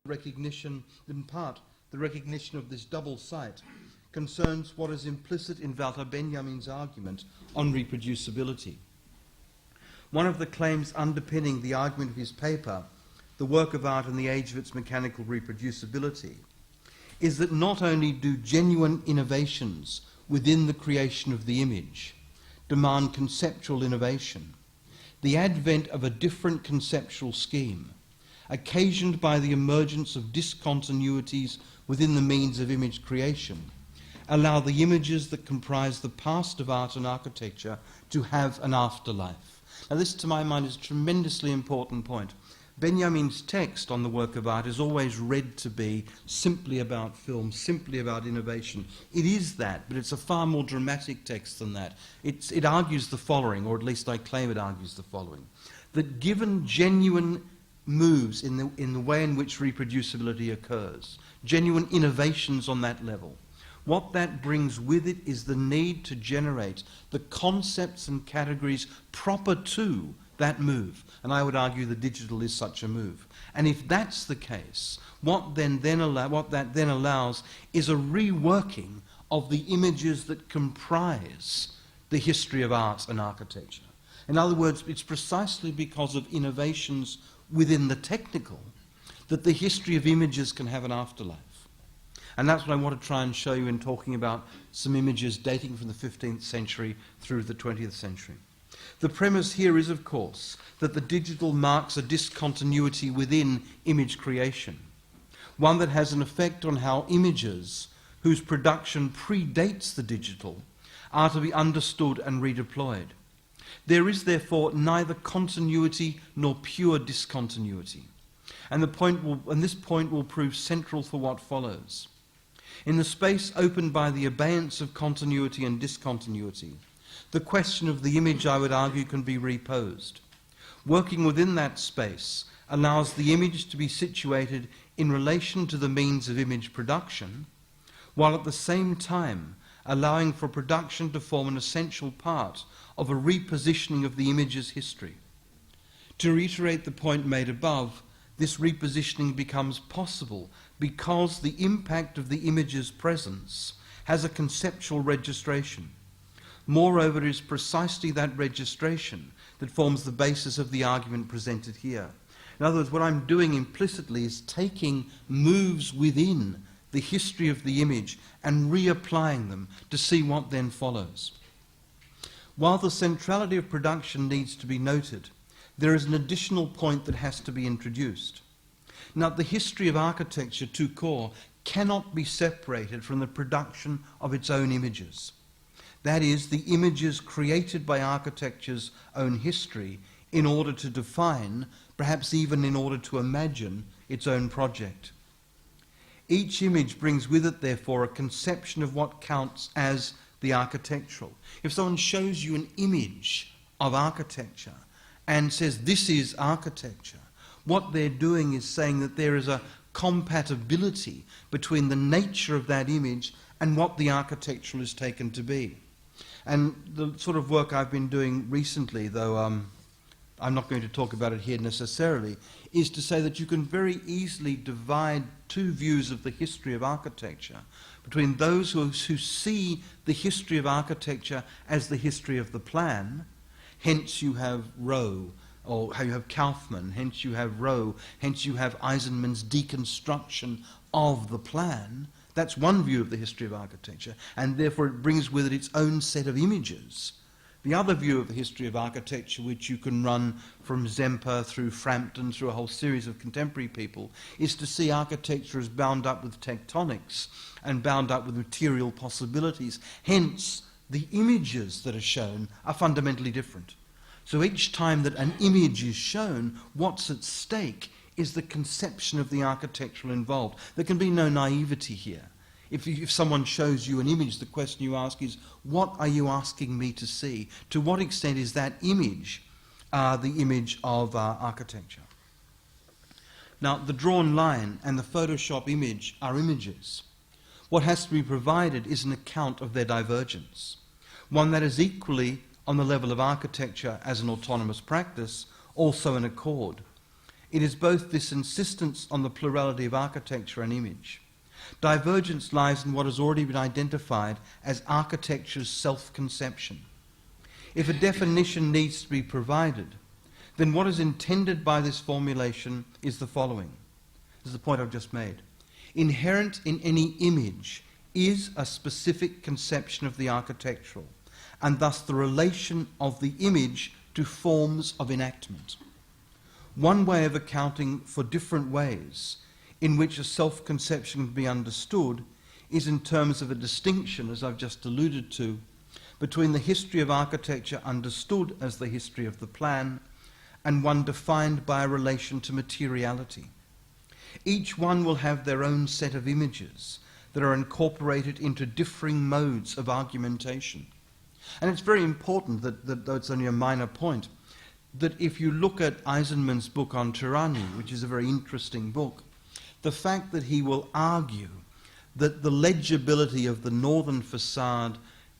recognition, in part, the recognition of this double site concerns what is implicit in Walter Benjamin's argument on reproducibility. One of the claims underpinning the argument of his paper, The Work of Art in the Age of Its Mechanical Reproducibility, is that not only do genuine innovations within the creation of the image demand conceptual innovation, the advent of a different conceptual scheme, occasioned by the emergence of discontinuities within the means of image creation, allow the images that comprise the past of art and architecture to have an afterlife. Now this, to my mind, is a tremendously important point. Benjamin's text on the work of art is always read to be simply about film, simply about innovation. It is that, but it's a far more dramatic text than that. It argues the following, or at least I claim it argues the following, that given genuine moves in the way in which reproducibility occurs, genuine innovations on that level, what that brings with it is the need to generate the concepts and categories proper to that move. And I would argue the digital is such a move. And if that's the case, what that then allows is a reworking of the images that comprise the history of art and architecture. In other words, it's precisely because of innovations within the technical that the history of images can have an afterlife. And that's what I want to try and show you in talking about some images dating from the 15th century through the 20th century. The premise here is, of course, that the digital marks a discontinuity within image creation, one that has an effect on how images whose production predates the digital are to be understood and redeployed. There is therefore neither continuity nor pure discontinuity. And this point will prove central for what follows. In the space opened by the abeyance of continuity and discontinuity, the question of the image, I would argue, can be reposed. Working within that space allows the image to be situated in relation to the means of image production, while at the same time allowing for production to form an essential part of a repositioning of the image's history. To reiterate the point made above, this repositioning becomes possible because the impact of the image's presence has a conceptual registration. Moreover, it is precisely that registration that forms the basis of the argument presented here. In other words, what I'm doing implicitly is taking moves within the history of the image and reapplying them to see what then follows. While the centrality of production needs to be noted, there is an additional point that has to be introduced. Now, the history of architecture, tout court, cannot be separated from the production of its own images. That is, the images created by architecture's own history in order to define, perhaps even in order to imagine, its own project. Each image brings with it, therefore, a conception of what counts as the architectural. If someone shows you an image of architecture and says, this is architecture, what they're doing is saying that there is a compatibility between the nature of that image and what the architectural is taken to be. And the sort of work I've been doing recently, though I'm not going to talk about it here necessarily, is to say that you can very easily divide two views of the history of architecture between those who see the history of architecture as the history of the plan, hence you have Rowe, or how you have Kaufmann, hence you have Rowe, hence you have Eisenman's deconstruction of the plan. That's one view of the history of architecture, and therefore it brings with it its own set of images. The other view of the history of architecture, which you can run from Zemper through Frampton, through a whole series of contemporary people, is to see architecture as bound up with tectonics and bound up with material possibilities. Hence, the images that are shown are fundamentally different. So each time that an image is shown, what's at stake is the conception of the architectural involved. There can be no naivety here. If someone shows you an image, the question you ask is, what are you asking me to see? To what extent is that image the image of architecture? Now, the drawn line and the Photoshop image are images. What has to be provided is an account of their divergence, one that is equally, on the level of architecture as an autonomous practice, also an accord. It is both this insistence on the plurality of architecture and image. Divergence lies in what has already been identified as architecture's self-conception. If a definition needs to be provided, then what is intended by this formulation is the following. This is the point I've just made. Inherent in any image is a specific conception of the architectural, and thus the relation of the image to forms of enactment. One way of accounting for different ways in which a self-conception can be understood is in terms of a distinction, as I've just alluded to, between the history of architecture understood as the history of the plan and one defined by a relation to materiality. Each one will have their own set of images that are incorporated into differing modes of argumentation. And it's very important that though it's only a minor point, that if you look at Eisenman's book on tyranny, which is a very interesting book, the fact that he will argue that the legibility of the northern facade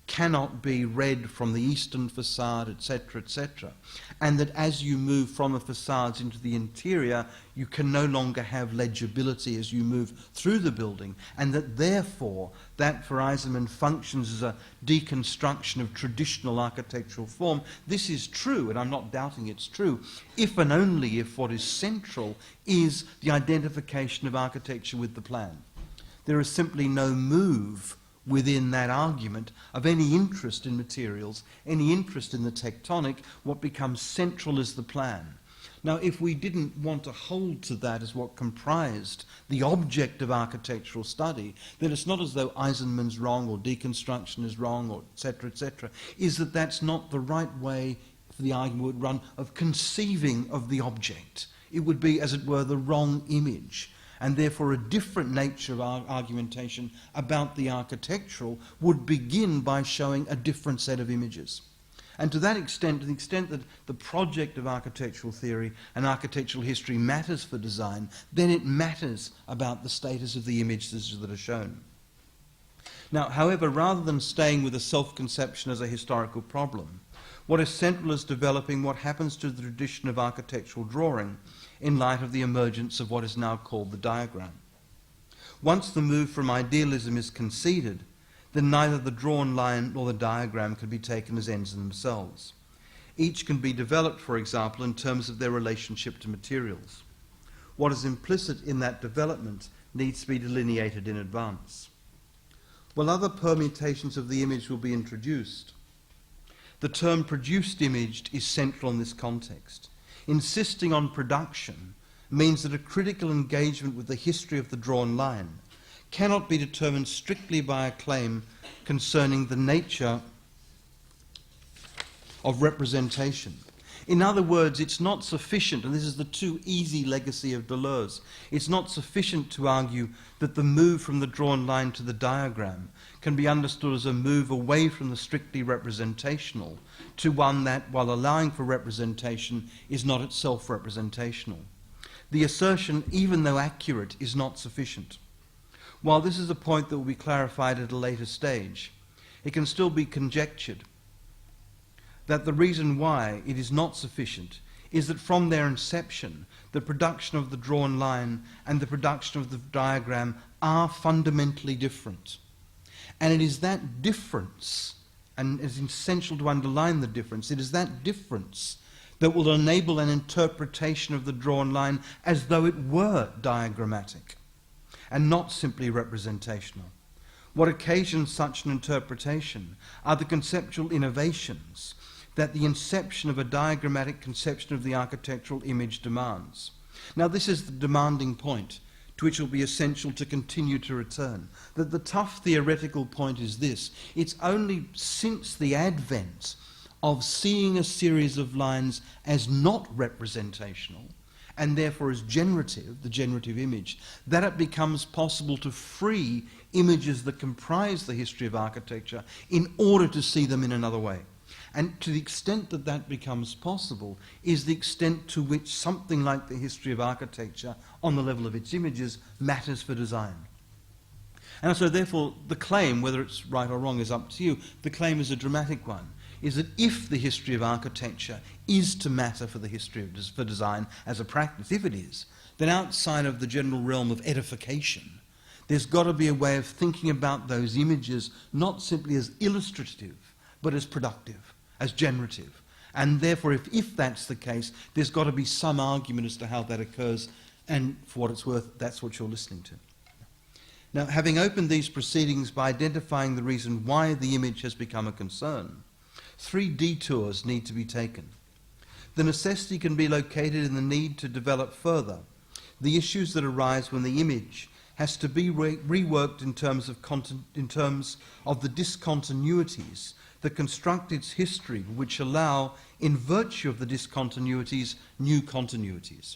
cannot be read from the eastern facade, etc., and that as you move from the facades into the interior, you can no longer have legibility as you move through the building, and that therefore that for Eisenman functions as a deconstruction of traditional architectural form. This is true, and I'm not doubting it's true, if and only if what is central is the identification of architecture with the plan. There is simply no move within that argument of any interest in materials, any interest in the tectonic. What becomes central is the plan. Now, if we didn't want to hold to that as what comprised the object of architectural study, then it's not as though Eisenman's wrong or deconstruction is wrong, or etc., is that that's not the right way for the argument would run of conceiving of the object. It would be, as it were, the wrong image. And therefore a different nature of our argumentation about the architectural would begin by showing a different set of images. And to that extent, to the extent that the project of architectural theory and architectural history matters for design, then it matters about the status of the images that are shown. Now, however, rather than staying with a self-conception as a historical problem, what is central is developing what happens to the tradition of architectural drawing in light of the emergence of what is now called the diagram. Once the move from idealism is conceded, then neither the drawn line nor the diagram can be taken as ends in themselves. Each can be developed, for example, in terms of their relationship to materials. What is implicit in that development needs to be delineated in advance. While other permutations of the image will be introduced, the term produced imaged is central in this context. Insisting on production means that a critical engagement with the history of the drawn line cannot be determined strictly by a claim concerning the nature of representation. In other words, it's not sufficient, and this is the too easy legacy of Deleuze, it's not sufficient to argue that the move from the drawn line to the diagram can be understood as a move away from the strictly representational to one that, while allowing for representation, is not itself representational. The assertion, even though accurate, is not sufficient. While this is a point that will be clarified at a later stage, it can still be conjectured that the reason why it is not sufficient is that from their inception, the production of the drawn line and the production of the diagram are fundamentally different. And it is that difference, and it's essential to underline the difference, it is that difference that will enable an interpretation of the drawn line as though it were diagrammatic and not simply representational. What occasions such an interpretation are the conceptual innovations that the inception of a diagrammatic conception of the architectural image demands. Now, this is the demanding point to which it will be essential to continue to return. That the tough theoretical point is this: it's only since the advent of seeing a series of lines as not representational, and therefore as generative, the generative image, that it becomes possible to free images that comprise the history of architecture in order to see them in another way. And to the extent that that becomes possible is the extent to which something like the history of architecture, on the level of its images, matters for design. And so therefore the claim, whether it's right or wrong, is up to you. The claim is a dramatic one. is that if the history of architecture is to matter for the history of for design as a practice, if it is, then outside of the general realm of edification, there's got to be a way of thinking about those images not simply as illustrative, but as productive, as generative. And therefore, if that's the case, there's got to be some argument as to how that occurs, and for what it's worth, that's what you're listening to. Now, having opened these proceedings by identifying the reason why the image has become a concern, 3 detours need to be taken. The necessity can be located in the need to develop further the issues that arise when the image has to be reworked in terms of the discontinuities that construct its history, which allow, in virtue of the discontinuities, new continuities.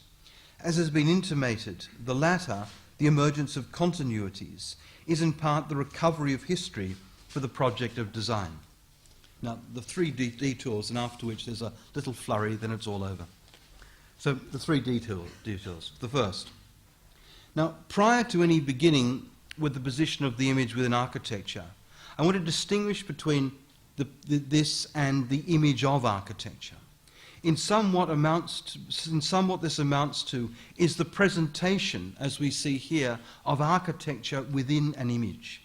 As has been intimated, the latter, the emergence of continuities, is in part the recovery of history for the project of design. Now, the 3 detours, and after which there's a little flurry, then it's all over. So, the 3 detours. The first. Now, prior to any beginning with the position of the image within architecture, I want to distinguish between this and the image of architecture. In somewhat this amounts to is the presentation, as we see here, of architecture within an image.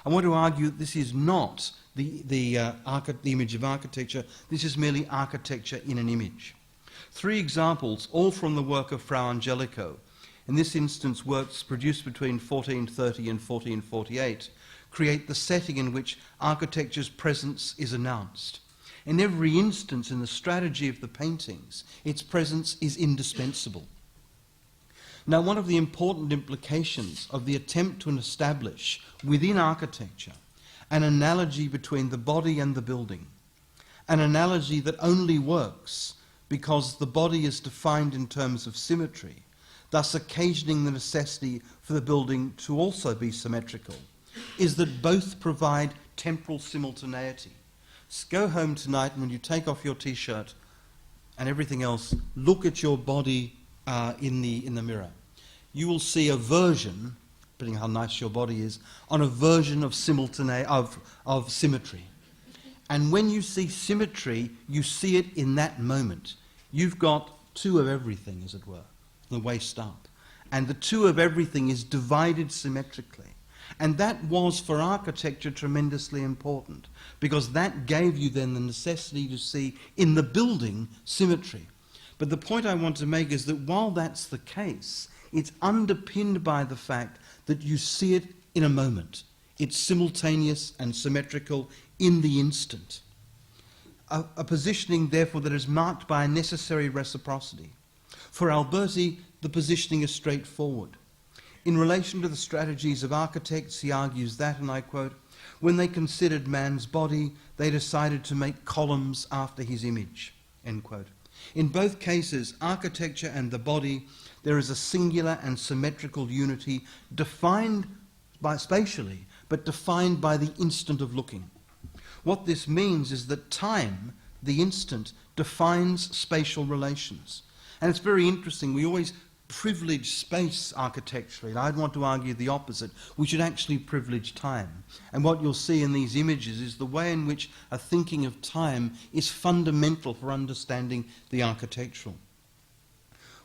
I want to argue that this is not the image of architecture. This is merely architecture in an image. 3 examples, all from the work of Frau Angelico. In this instance, works produced between 1430 and 1448 create the setting in which architecture's presence is announced. In every instance in the strategy of the paintings, its presence is indispensable. Now, one of the important implications of the attempt to establish within architecture an analogy between the body and the building, an analogy that only works because the body is defined in terms of symmetry, thus occasioning the necessity for the building to also be symmetrical, is that both provide temporal simultaneity. So go home tonight, and when you take off your T-shirt and everything else, look at your body in the mirror. You will see a version, depending on how nice your body is, on a version of symmetry. And when you see symmetry, you see it in that moment. You've got 2 of everything, as it were, the waist up. And the 2 of everything is divided symmetrically. And that was, for architecture, tremendously important, because that gave you then the necessity to see in the building symmetry. But the point I want to make is that while that's the case, it's underpinned by the fact that you see it in a moment. It's simultaneous and symmetrical in the instant. A positioning, therefore, that is marked by a necessary reciprocity. For Alberti, the positioning is straightforward. In relation to the strategies of architects, he argues that, and I quote, when they considered man's body, they decided to make columns after his image, end quote. In both cases, architecture and the body, there is a singular and symmetrical unity defined by spatially, but defined by the instant of looking. What this means is that time, the instant, defines spatial relations. And it's very interesting. We always privilege space architecturally, and I'd want to argue the opposite. We should actually privilege time. And what you'll see in these images is the way in which a thinking of time is fundamental for understanding the architectural.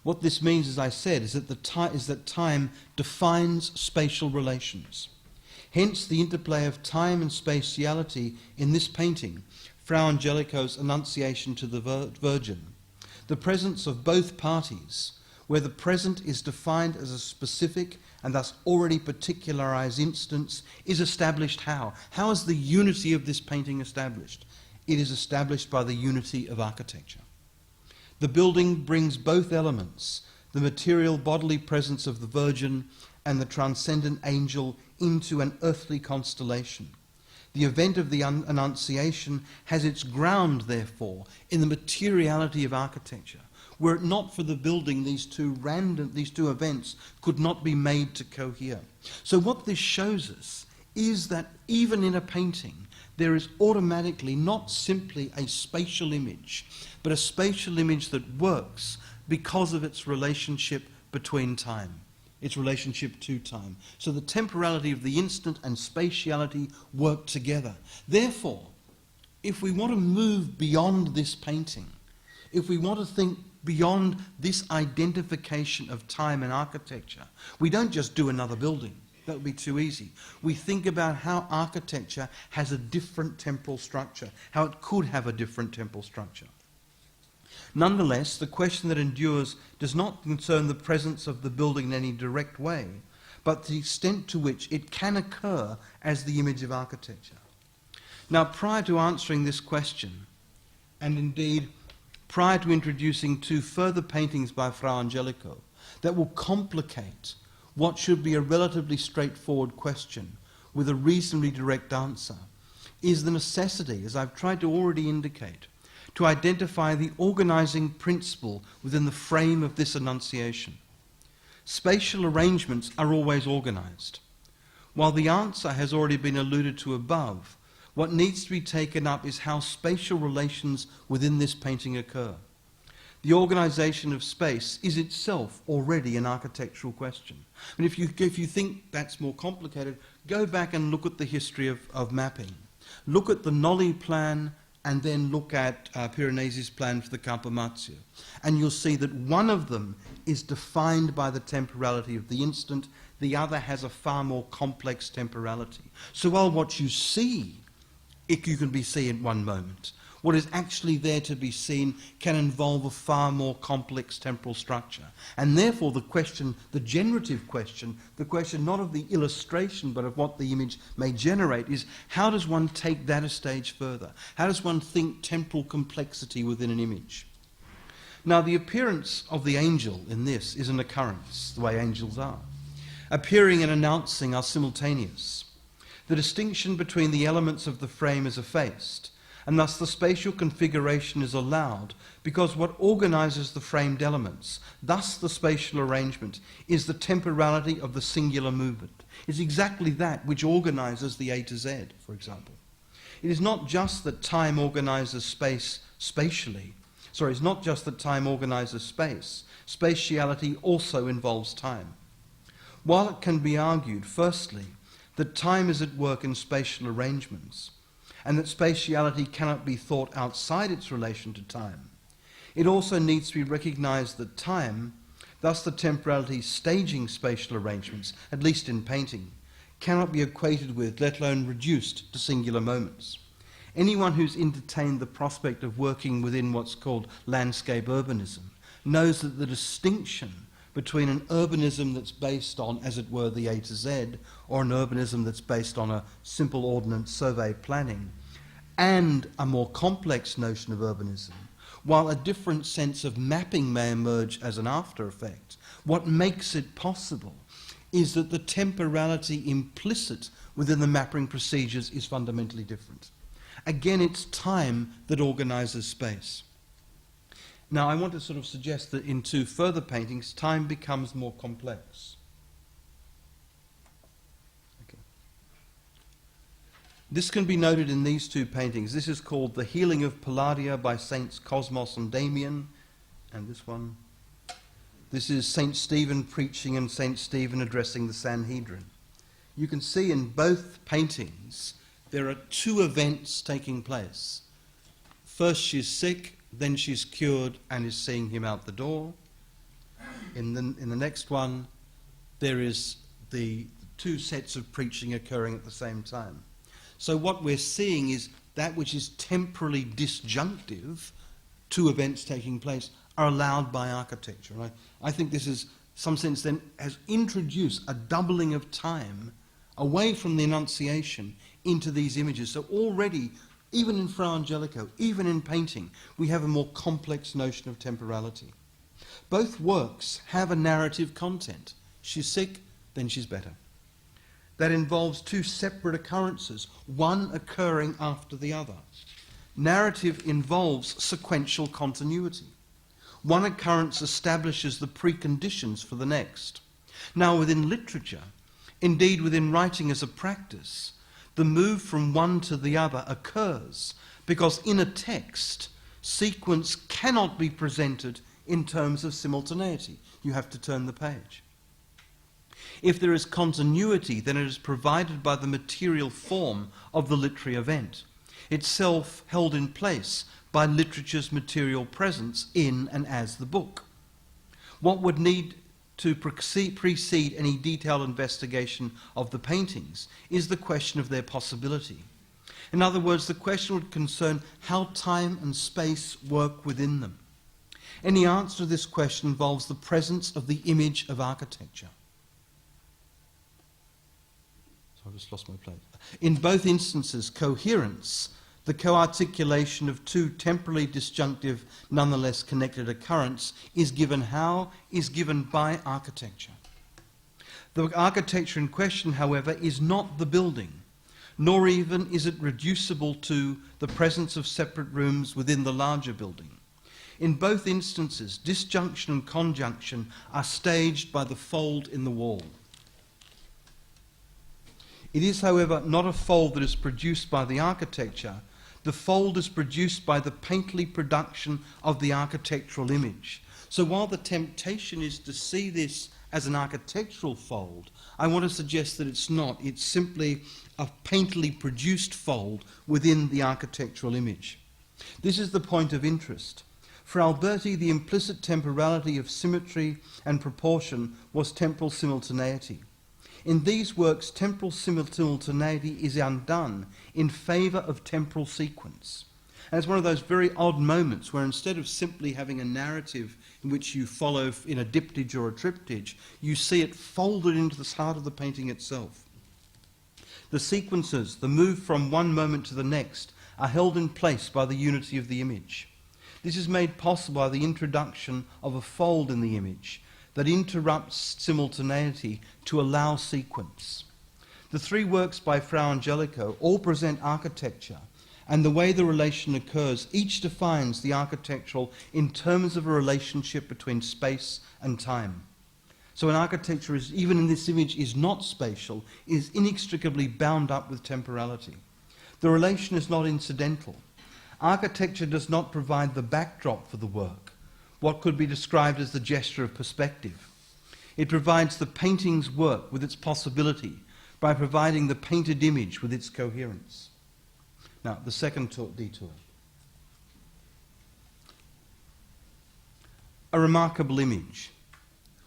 What this means, as I said, is that time defines spatial relations. Hence the interplay of time and spatiality in this painting, Frau Angelico's Annunciation to the Virgin. The presence of both parties, where the present is defined as a specific and thus already particularized instance, is established how? How is the unity of this painting established? It is established by the unity of architecture. The building brings both elements, the material bodily presence of the Virgin and the transcendent angel, into an earthly constellation. The event of the Annunciation has its ground, therefore, in the materiality of architecture. Were it not for the building, these two events could not be made to cohere. So what this shows us is that even in a painting, there is automatically not simply a spatial image, but a spatial image that works because of its relationship between time, its relationship to time. So the temporality of the instant and spatiality work together. Therefore, if we want to move beyond this painting, if we want to think beyond this identification of time and architecture, we don't just do another building. That would be too easy. We think about how architecture has a different temporal structure, how it could have a different temporal structure. Nonetheless, the question that endures does not concern the presence of the building in any direct way, but the extent to which it can occur as the image of architecture. Now, prior to answering this question, and indeed prior to introducing two further paintings by Fra Angelico that will complicate what should be a relatively straightforward question with a reasonably direct answer, is the necessity, as I've tried to already indicate, to identify the organizing principle within the frame of this enunciation. Spatial arrangements are always organized. While the answer has already been alluded to above, what needs to be taken up is how spatial relations within this painting occur. The organization of space is itself already an architectural question. And if you think that's more complicated, go back and look at the history of mapping. Look at the Nolli plan and then look at Piranesi's plan for the Campo Marzio. And you'll see that one of them is defined by the temporality of the instant, the other has a far more complex temporality. So while what you see, you can be seen in one moment, what is actually there to be seen can involve a far more complex temporal structure. And therefore the question, the generative question, the question not of the illustration but of what the image may generate is, how does one take that a stage further? How does one think temporal complexity within an image? Now, the appearance of the angel in this is an occurrence, the way angels are. Appearing and announcing are simultaneous. The distinction between the elements of the frame is effaced, and thus the spatial configuration is allowed because what organizes the framed elements, thus the spatial arrangement, is the temporality of the singular movement. It's exactly that which organizes the A to Z, for example. It is not just that time organizes space spatially. Sorry, it's not just that time organizes space. Spatiality also involves time. While it can be argued, firstly, that time is at work in spatial arrangements, and that spatiality cannot be thought outside its relation to time, it also needs to be recognized that time, thus the temporality staging spatial arrangements, at least in painting, cannot be equated with, let alone reduced to singular moments. Anyone who's entertained the prospect of working within what's called landscape urbanism knows that the distinction between an urbanism that's based on, as it were, the A to Z, or an urbanism that's based on a simple ordnance survey planning, and a more complex notion of urbanism, while a different sense of mapping may emerge as an after effect, what makes it possible is that the temporality implicit within the mapping procedures is fundamentally different. Again, it's time that organizes space. Now, I want to sort of suggest that in two further paintings, time becomes more complex. Okay. This can be noted in these two paintings. This is called The Healing of Palladia by Saints Cosmos and Damian, and this one. This is St. Stephen preaching and St. Stephen addressing the Sanhedrin. You can see in both paintings there are two events taking place. First, she's sick, then she's cured and is seeing him out the door. In the next one, there is the two sets of preaching occurring at the same time. So what we're seeing is that which is temporally disjunctive, two events taking place, are allowed by architecture. Right? I think this is, in some sense then, has introduced a doubling of time away from the Annunciation into these images. So already, even in Fra Angelico, even in painting, we have a more complex notion of temporality. Both works have a narrative content. She's sick, then she's better. That involves two separate occurrences, one occurring after the other. Narrative involves sequential continuity. One occurrence establishes the preconditions for the next. Now, within literature, indeed within writing as a practice, the move from one to the other occurs because in a text, sequence cannot be presented in terms of simultaneity. You have to turn the page. If there is continuity, then it is provided by the material form of the literary event. itself held in place by literature's material presence in and as the book. What would need to precede any detailed investigation of the paintings is the question of their possibility. In other words, the question would concern how time and space work within them. Any answer to this question involves the presence of the image of architecture. So I just lost my place. In both instances, coherence, the co-articulation of two temporally disjunctive, nonetheless connected occurrents, is given how? Is given by architecture. The architecture in question, however, is not the building, nor even is it reducible to the presence of separate rooms within the larger building. In both instances, disjunction and conjunction are staged by the fold in the wall. It is, however, not a fold that is produced by the architecture. The fold is produced by the painterly production of the architectural image. So while the temptation is to see this as an architectural fold, I want to suggest that it's not. It's simply a painterly produced fold within the architectural image. This is the point of interest. For Alberti, the implicit temporality of symmetry and proportion was temporal simultaneity. In these works, temporal simultaneity is undone in favour of temporal sequence. And it's one of those very odd moments where instead of simply having a narrative in which you follow in a diptych or a triptych, you see it folded into the heart of the painting itself. The sequences, the move from one moment to the next, are held in place by the unity of the image. This is made possible by the introduction of a fold in the image that interrupts simultaneity to allow sequence. The three works by Fra Angelico all present architecture, and the way the relation occurs, each defines the architectural in terms of a relationship between space and time. So an architecture, is, even in this image, is not spatial, is inextricably bound up with temporality. The relation is not incidental. Architecture does not provide the backdrop for the work, what could be described as the gesture of perspective. It provides the painting's work with its possibility by providing the painted image with its coherence. Now, the second detour. A remarkable image,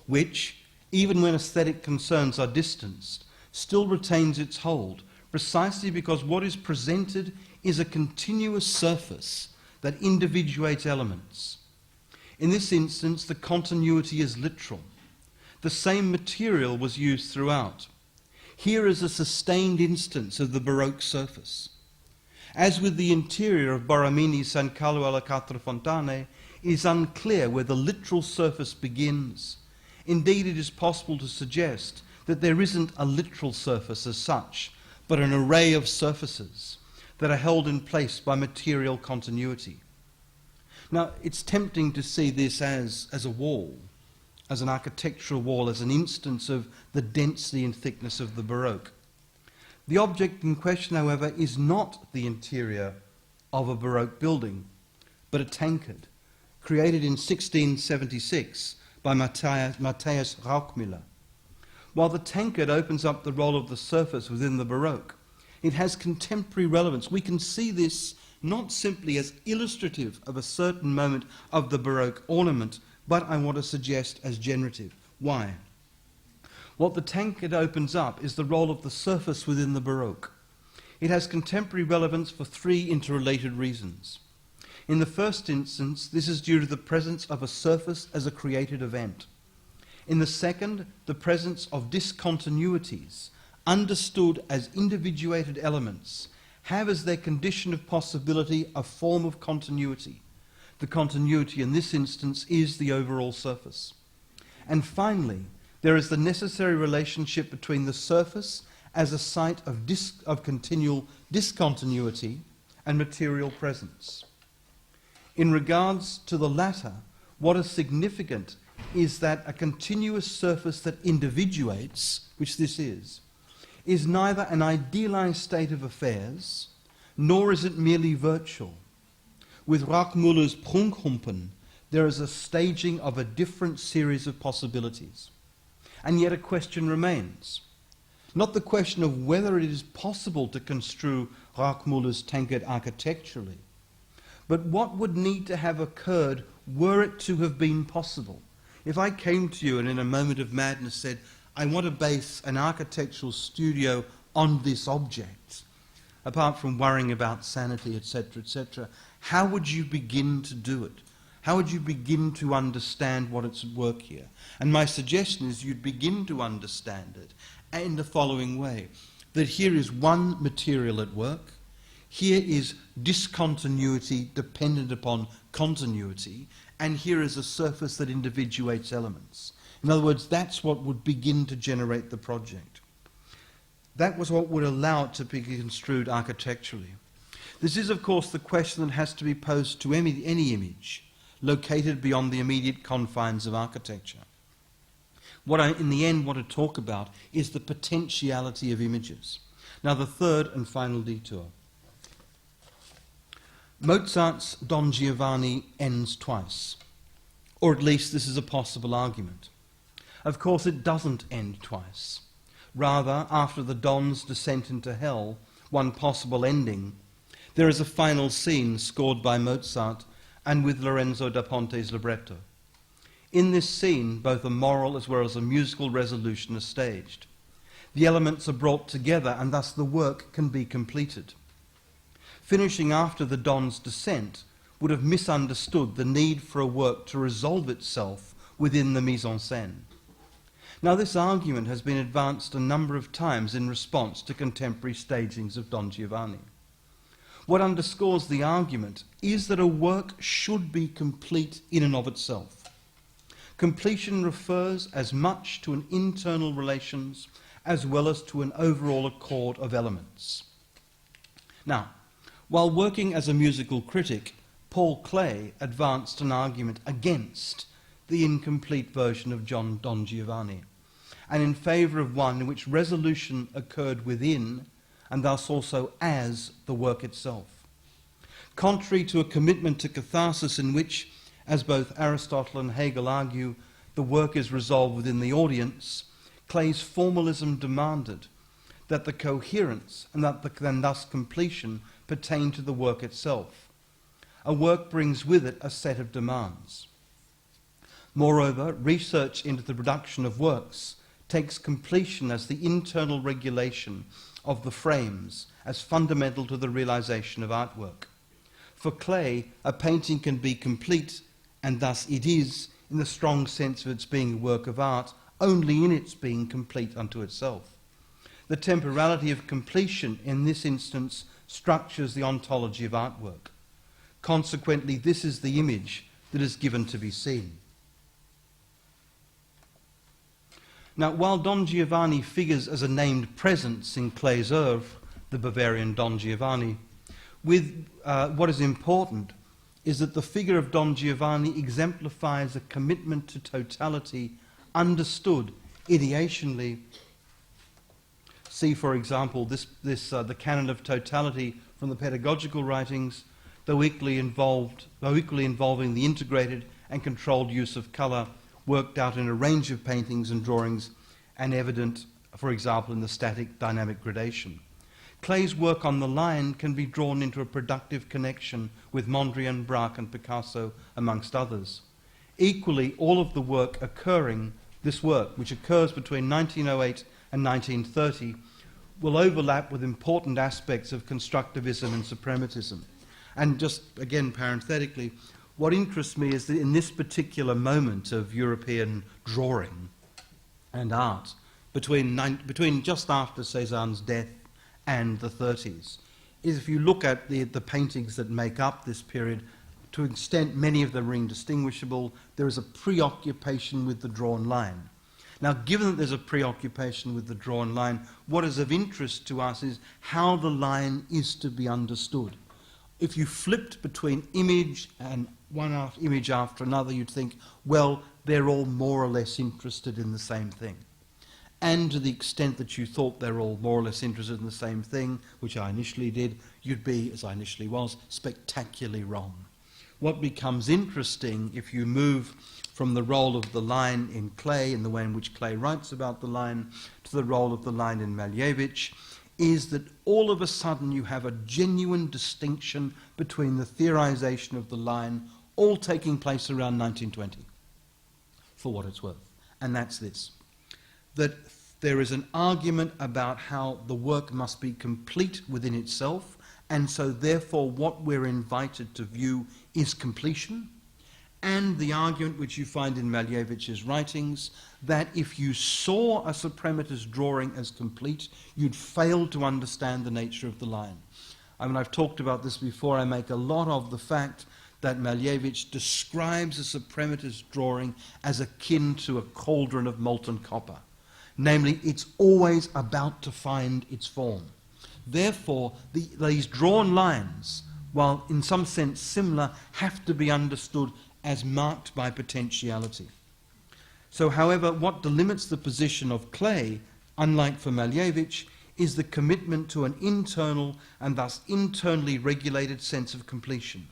which, even when aesthetic concerns are distanced, still retains its hold, precisely because what is presented is a continuous surface that individuates elements. In this instance, the continuity is literal. The same material was used throughout. Here is a sustained instance of the Baroque surface. As with the interior of Borromini's San Carlo alle Quattro Fontane, it is unclear where the literal surface begins. Indeed, it is possible to suggest that there isn't a literal surface as such, but an array of surfaces that are held in place by material continuity. Now, it's tempting to see this as a wall, as an architectural wall, as an instance of the density and thickness of the Baroque. The object in question, however, is not the interior of a Baroque building, but a tankard, created in 1676 by Matthias Rauchmüller. While the tankard opens up the role of the surface within the Baroque, it has contemporary relevance. We can see this not simply as illustrative of a certain moment of the Baroque ornament, but I want to suggest as generative. Why? What the tankard opens up is the role of the surface within the Baroque. It has contemporary relevance for three interrelated reasons. In the first instance, this is due to the presence of a surface as a created event. In the second, the presence of discontinuities, understood as individuated elements, have as their condition of possibility a form of continuity. The continuity in this instance is the overall surface. And finally, there is the necessary relationship between the surface as a site of continual discontinuity and material presence. In regards to the latter, what is significant is that a continuous surface that individuates, which this is neither an idealized state of affairs, nor is it merely virtual. With Rauchmüller's Prunkhumpen, there is a staging of a different series of possibilities. And yet a question remains. Not the question of whether it is possible to construe Rockmüller's tankard architecturally. But what would need to have occurred were it to have been possible? If I came to you and in a moment of madness said, I want to base an architectural studio on this object, apart from worrying about sanity, etc., how would you begin to do it? How would you begin to understand what it's at work here? And my suggestion is you'd begin to understand it in the following way, that here is one material at work, here is discontinuity dependent upon continuity, and here is a surface that individuates elements. In other words, that's what would begin to generate the project. That was what would allow it to be construed architecturally. This is, of course, the question that has to be posed to any image located beyond the immediate confines of architecture. What I, in the end, want to talk about is the potentiality of images. Now, the third and final detour. Mozart's Don Giovanni ends twice, or at least this is a possible argument. Of course, it doesn't end twice. Rather, after the Don's descent into hell, one possible ending, there is a final scene scored by Mozart and with Lorenzo da Ponte's libretto. In this scene, both a moral as well as a musical resolution are staged. The elements are brought together and thus the work can be completed. Finishing after the Don's descent would have misunderstood the need for a work to resolve itself within the mise en scène. Now, this argument has been advanced a number of times in response to contemporary stagings of Don Giovanni. What underscores the argument is that a work should be complete in and of itself. Completion refers as much to an internal relations as well as to an overall accord of elements. Now, while working as a musical critic, Paul Klee advanced an argument against the incomplete version of Don Giovanni, and in favour of one in which resolution occurred within and thus also as the work itself. Contrary to a commitment to catharsis in which, as both Aristotle and Hegel argue, the work is resolved within the audience, Klee's formalism demanded that the coherence and thus completion pertain to the work itself. A work brings with it a set of demands. Moreover, research into the production of works takes completion as the internal regulation of the frames as fundamental to the realization of artwork. For Klee, a painting can be complete, and thus it is, in the strong sense of its being a work of art, only in its being complete unto itself. The temporality of completion, in this instance, structures the ontology of artwork. Consequently, this is the image that is given to be seen. Now, while Don Giovanni figures as a named presence in Klee's oeuvre, the Bavarian Don Giovanni, what is important is that the figure of Don Giovanni exemplifies a commitment to totality understood ideationally. See, for example, the canon of totality from the pedagogical writings, though equally involving the integrated and controlled use of colour, worked out in a range of paintings and drawings, and evident, for example, in the static dynamic gradation. Klee's work on the line can be drawn into a productive connection with Mondrian, Braque and Picasso, amongst others. Equally, all of the work occurring, this work, which occurs between 1908 and 1930, will overlap with important aspects of constructivism and suprematism. And just, again, parenthetically, what interests me is that in this particular moment of European drawing and art, between just after Cézanne's death and the 30s, is if you look at the paintings that make up this period, to an extent many of them are indistinguishable, there is a preoccupation with the drawn line. Now, given that there's a preoccupation with the drawn line, what is of interest to us is how the line is to be understood. If you flipped between image and one image after another, you'd think, well, they're all more or less interested in the same thing. And to the extent that you thought they're all more or less interested in the same thing, which I initially did, you'd be, as I initially was, spectacularly wrong. What becomes interesting if you move from the role of the line in Klee, in the way in which Klee writes about the line, to the role of the line in Malevich, is that all of a sudden you have a genuine distinction between the theorization of the line, all taking place around 1920, for what it's worth. And that's this, that there is an argument about how the work must be complete within itself, and so therefore what we're invited to view is completion, and the argument which you find in Malevich's writings, that if you saw a suprematist drawing as complete, you'd fail to understand the nature of the line. I mean, I've talked about this before. I make a lot of the fact that Malevich describes a suprematist drawing as akin to a cauldron of molten copper. Namely, it's always about to find its form. Therefore, these drawn lines, while in some sense similar, have to be understood as marked by potentiality. So, however, what delimits the position of Klee, unlike for Malevich, is the commitment to an internal and thus internally regulated sense of completion.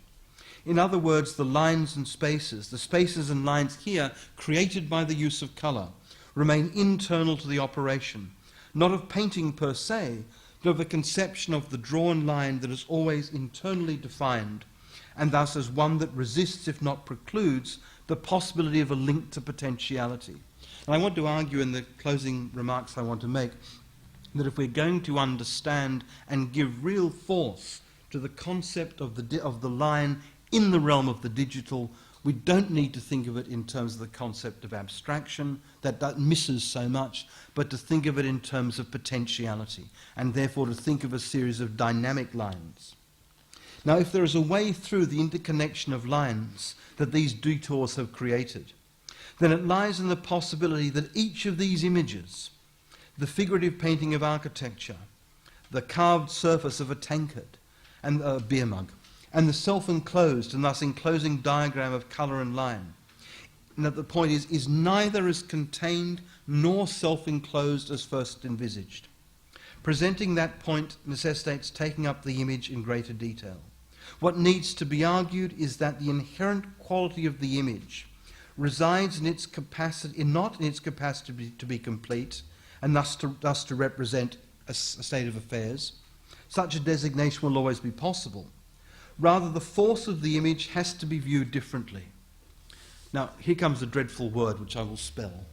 In other words, the lines and spaces, the spaces and lines here created by the use of colour, remain internal to the operation, not of painting per se, but of a conception of the drawn line that is always internally defined, and thus as one that resists, if not precludes, the possibility of a link to potentiality. And I want to argue in the closing remarks I want to make that if we're going to understand and give real force to the concept of the line in the realm of the digital, we don't need to think of it in terms of the concept of abstraction, that misses so much, but to think of it in terms of potentiality, and therefore to think of a series of dynamic lines. Now, if there is a way through the interconnection of lines that these detours have created, then it lies in the possibility that each of these images, the figurative painting of architecture, the carved surface of a tankard and a beer mug, and the self-enclosed and thus enclosing diagram of colour and line, and that the point is neither as contained nor self-enclosed as first envisaged. Presenting that point necessitates taking up the image in greater detail. What needs to be argued is that the inherent quality of the image resides in its capacity, not in its capacity to be complete, and thus to represent a state of affairs. Such a designation will always be possible. Rather, the force of the image has to be viewed differently. Now, here comes a dreadful word which I will spell.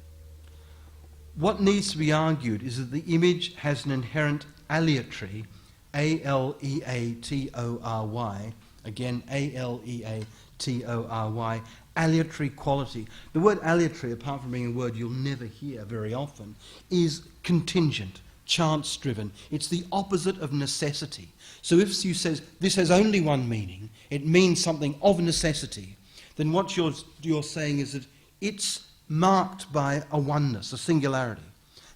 What needs to be argued is that the image has an inherent aleatory, A-L-E-A-T-O-R-Y, again, A-L-E-A-T-O-R-Y, aleatory quality. The word aleatory, apart from being a word you'll never hear very often, is contingent, chance-driven. It's the opposite of necessity. So if you say this has only one meaning, it means something of necessity, then what you're saying is that it's marked by a oneness, a singularity.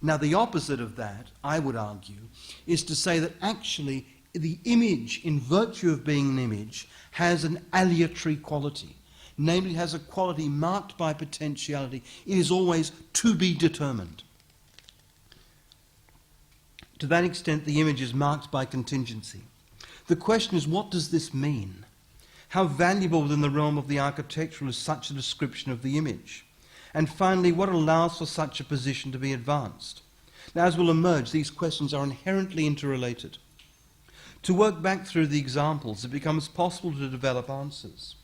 Now the opposite of that, I would argue, is to say that actually the image, in virtue of being an image, has an aleatory quality. Namely, it has a quality marked by potentiality. It is always to be determined. To that extent, the image is marked by contingency. The question is, what does this mean? How valuable within the realm of the architectural is such a description of the image? And finally, what allows for such a position to be advanced? Now, as will emerge, these questions are inherently interrelated. To work back through the examples, it becomes possible to develop answers.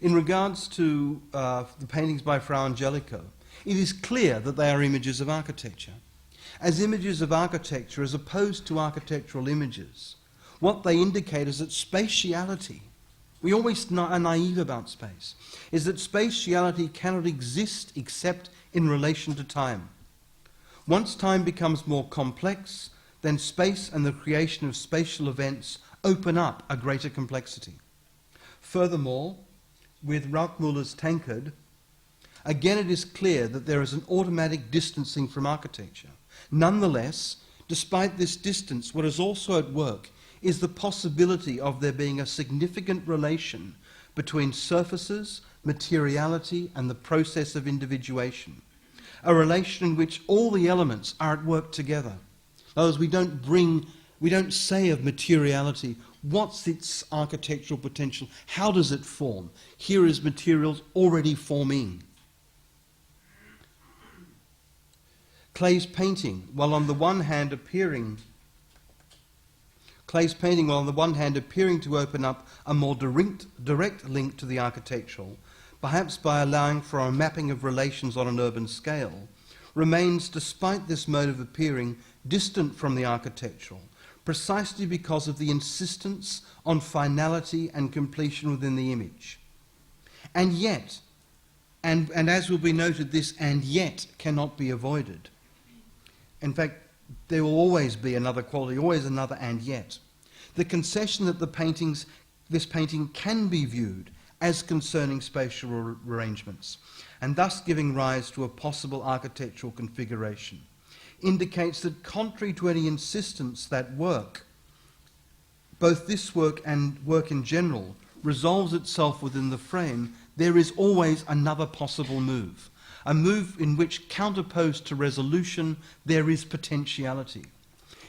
In regards to the paintings by Frau Angelico, it is clear that they are images of architecture. As images of architecture, as opposed to architectural images, what they indicate is that spatiality, we always are naive about space, is that spatiality cannot exist except in relation to time. Once time becomes more complex, then space and the creation of spatial events open up a greater complexity. Furthermore, with Rauchmüller's tankard, again it is clear that there is an automatic distancing from architecture. Nonetheless, despite this distance, what is also at work is the possibility of there being a significant relation between surfaces, materiality, and the process of individuation. A relation in which all the elements are at work together. In other words, we don't say of materiality, what's its architectural potential? How does it form? Here is materials already forming. Clay's painting, while on the one hand appearing to open up a more direct link to the architectural, perhaps by allowing for a mapping of relations on an urban scale, remains, despite this mode of appearing, distant from the architectural, precisely because of the insistence on finality and completion within the image. And yet, and as will be noted, this "and yet" cannot be avoided. In fact, there will always be another quality, always another "and yet." The concession that this painting can be viewed as concerning spatial arrangements, and thus giving rise to a possible architectural configuration, indicates that, contrary to any insistence that work, both this work and work in general, resolves itself within the frame, there is always another possible move, a move in which, counterposed to resolution, there is potentiality.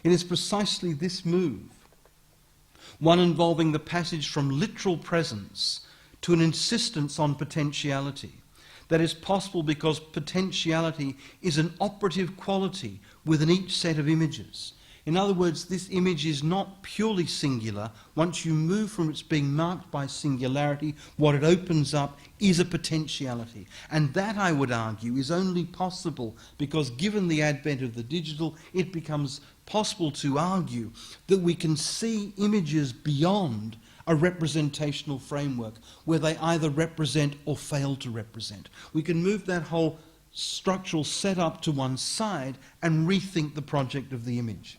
It is precisely this move, one involving the passage from literal presence to an insistence on potentiality, that is possible because potentiality is an operative quality within each set of images. In other words, this image is not purely singular. Once you move from its being marked by singularity, what it opens up is a potentiality. And that, I would argue, is only possible because, given the advent of the digital, it becomes possible to argue that we can see images beyond a representational framework where they either represent or fail to represent. We can move that whole structural setup to one side and rethink the project of the image.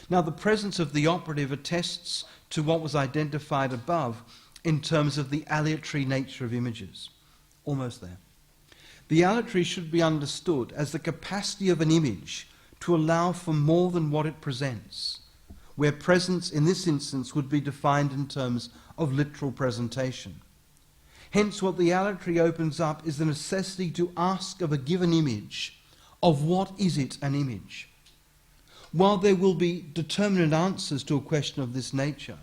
Now, the presence of the operative attests to what was identified above in terms of the aleatory nature of images. Almost there. The aleatory should be understood as the capacity of an image to allow for more than what it presents, where presence in this instance would be defined in terms of literal presentation. Hence, what the aleatory opens up is the necessity to ask of a given image, of what is it an image? While there will be determinate answers to a question of this nature,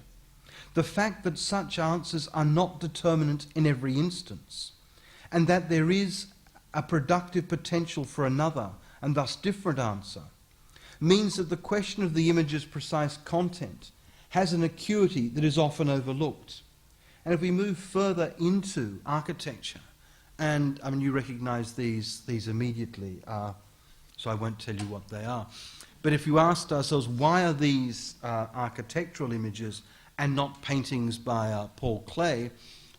the fact that such answers are not determinate in every instance, and that there is a productive potential for another and thus different answer, means that the question of the image's precise content has an acuity that is often overlooked. And if we move further into architecture, and I mean, you recognize these immediately, so I won't tell you what they are. But if you asked ourselves, why are these architectural images and not paintings by Paul Klee,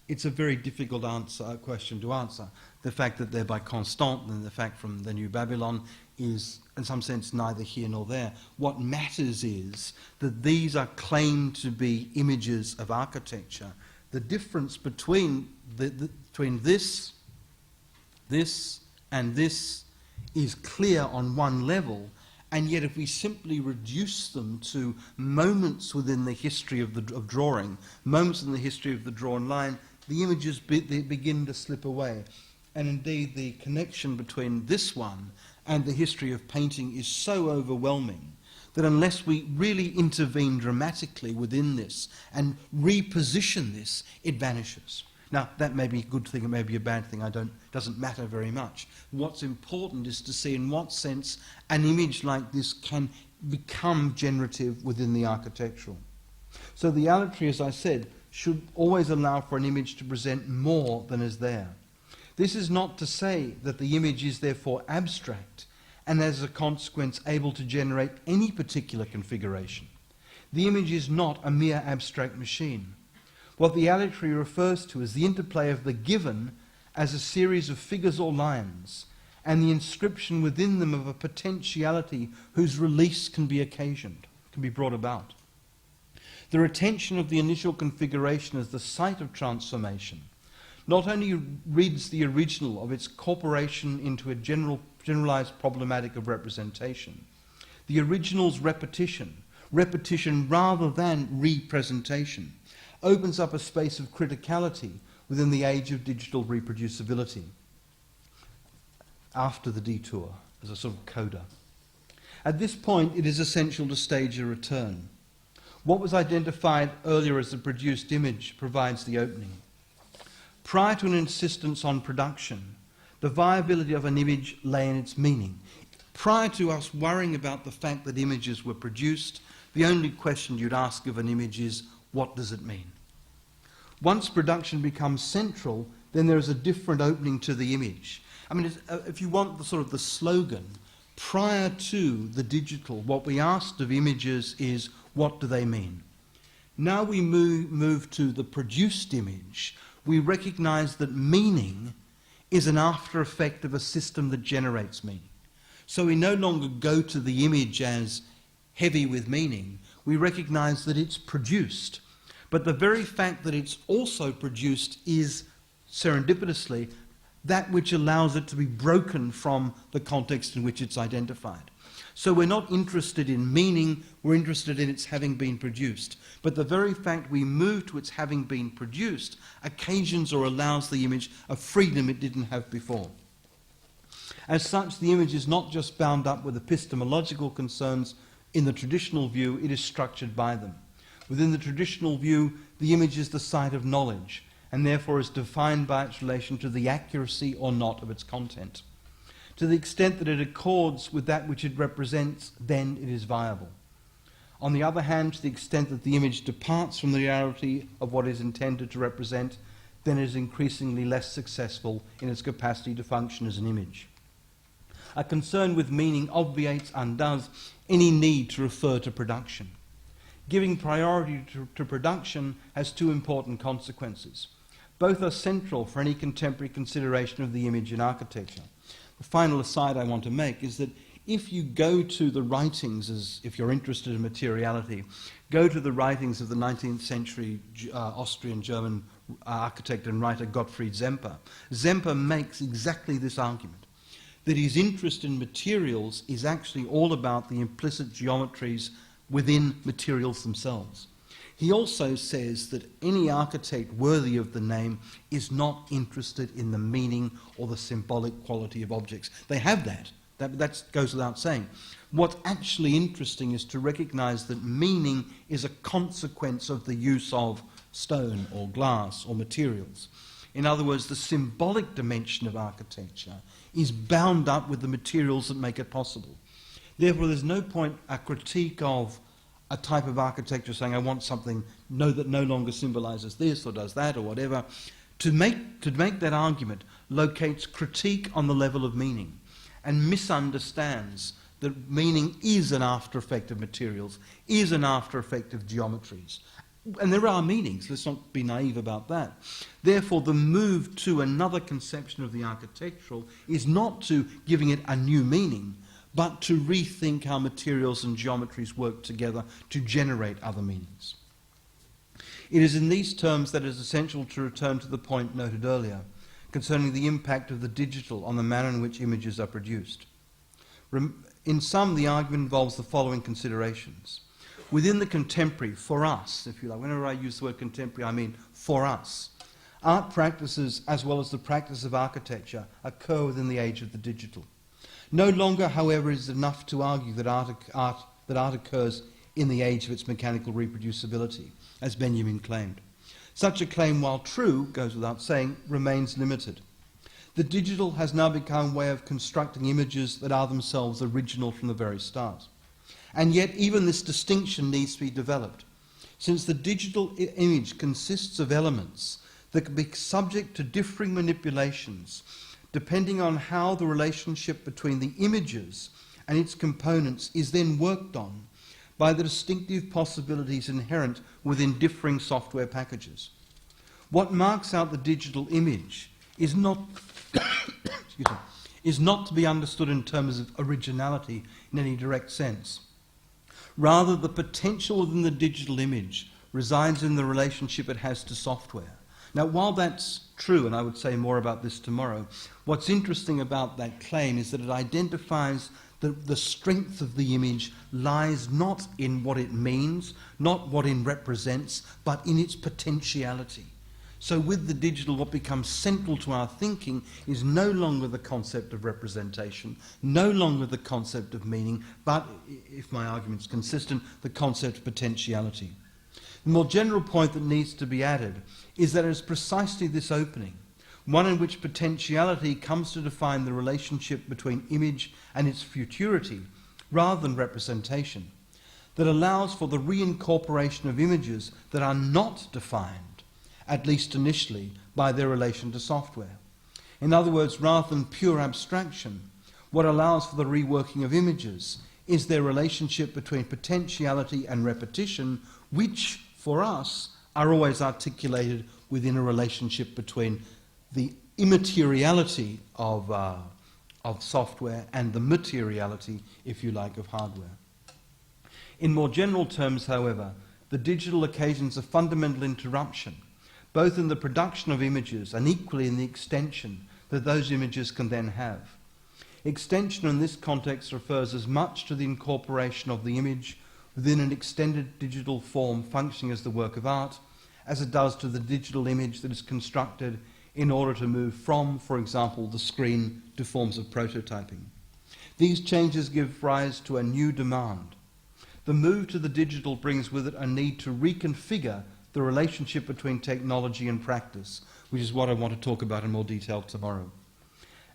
it's a very difficult question to answer. The fact that they're by Constant and the fact from the New Babylon is, in some sense, neither here nor there. What matters is that these are claimed to be images of architecture. The difference between this, and this is clear on one level, and yet if we simply reduce them to moments within the history of drawing, moments in the history of the drawn line, the images they begin to slip away. And indeed, the connection between this one and the history of painting is so overwhelming that unless we really intervene dramatically within this and reposition this, it vanishes. Now, that may be a good thing, it may be a bad thing, doesn't matter very much. What's important is to see in what sense an image like this can become generative within the architectural. So the aleatory, as I said, should always allow for an image to present more than is there. This is not to say that the image is therefore abstract and as a consequence able to generate any particular configuration. The image is not a mere abstract machine. What the aleatory refers to is the interplay of the given as a series of figures or lines and the inscription within them of a potentiality whose release can be occasioned, can be brought about. The retention of the initial configuration as the site of transformation not only rids the original of its corporation into a generalized problematic of representation, the original's repetition rather than representation, opens up a space of criticality within the age of digital reproducibility, after the detour, as a sort of coda. At this point, it is essential to stage a return. What was identified earlier as the produced image provides the opening. Prior to an insistence on production, the viability of an image lay in its meaning. Prior to us worrying about the fact that images were produced, the only question you'd ask of an image is, what does it mean? Once production becomes central, then there is a different opening to the image. I mean, if you want the sort of the slogan, prior to the digital, what we asked of images is, what do they mean? Now we move to the produced image, we recognize that meaning is an after effect of a system that generates meaning. So we no longer go to the image as heavy with meaning, we recognize that it's produced. But the very fact that it's also produced is, serendipitously, that which allows it to be broken from the context in which it's identified. So we're not interested in meaning, we're interested in its having been produced. But the very fact we move to its having been produced occasions or allows the image a freedom it didn't have before. As such, the image is not just bound up with epistemological concerns in the traditional view, it is structured by them. Within the traditional view, the image is the site of knowledge, and therefore is defined by its relation to the accuracy or not of its content. To the extent that it accords with that which it represents, then it is viable. On the other hand, to the extent that the image departs from the reality of what is intended to represent, then it is increasingly less successful in its capacity to function as an image. A concern with meaning obviates, undoes, any need to refer to production. Giving priority to production has two important consequences. Both are central for any contemporary consideration of the image in architecture. The final aside I want to make is that if you go to the writings, as if you're interested in materiality, go to the writings of the 19th century Austrian-German architect and writer Gottfried Semper. Semper makes exactly this argument, that his interest in materials is actually all about the implicit geometries within materials themselves. He also says that any architect worthy of the name is not interested in the meaning or the symbolic quality of objects. They have that. That goes without saying. What's actually interesting is to recognize that meaning is a consequence of the use of stone or glass or materials. In other words, the symbolic dimension of architecture is bound up with the materials that make it possible. Therefore, there's no point a critique of a type of architecture saying, I want something that no longer symbolizes this or does that or whatever. To make that argument locates critique on the level of meaning and misunderstands that meaning is an after effect of materials, is an after effect of geometries. And there are meanings, let's not be naive about that. Therefore, the move to another conception of the architectural is not to giving it a new meaning, but to rethink how materials and geometries work together to generate other meanings. It is in these terms that it is essential to return to the point noted earlier concerning the impact of the digital on the manner in which images are produced. In sum, the argument involves the following considerations. Within the contemporary, for us, if you like, whenever I use the word contemporary, I mean for us, art practices as well as the practice of architecture occur within the age of the digital. No longer, however, is it enough to argue that art occurs in the age of its mechanical reproducibility, as Benjamin claimed. Such a claim, while true, goes without saying, remains limited. The digital has now become a way of constructing images that are themselves original from the very start. And yet even this distinction needs to be developed, since the digital image consists of elements that can be subject to differing manipulations depending on how the relationship between the images and its components is then worked on by the distinctive possibilities inherent within differing software packages. What marks out the digital image is not, is not to be understood in terms of originality in any direct sense. Rather, the potential within the digital image resides in the relationship it has to software. Now, while that's true, and I would say more about this tomorrow, what's interesting about that claim is that it identifies that the strength of the image lies not in what it means, not what it represents, but in its potentiality. So with the digital, what becomes central to our thinking is no longer the concept of representation, no longer the concept of meaning, but, if my argument's consistent, the concept of potentiality. The more general point that needs to be added is that it is precisely this opening, one in which potentiality comes to define the relationship between image and its futurity rather than representation, that allows for the reincorporation of images that are not defined, at least initially, by their relation to software. In other words, rather than pure abstraction, what allows for the reworking of images is their relationship between potentiality and repetition, which, for us, are always articulated within a relationship between the immateriality of software and the materiality, if you like, of hardware. In more general terms, however, the digital occasions a fundamental interruption, both in the production of images and equally in the extension that those images can then have. Extension in this context refers as much to the incorporation of the image within an extended digital form functioning as the work of art, as it does to the digital image that is constructed in order to move from, for example, the screen to forms of prototyping. These changes give rise to a new demand. The move to the digital brings with it a need to reconfigure the relationship between technology and practice, which is what I want to talk about in more detail tomorrow.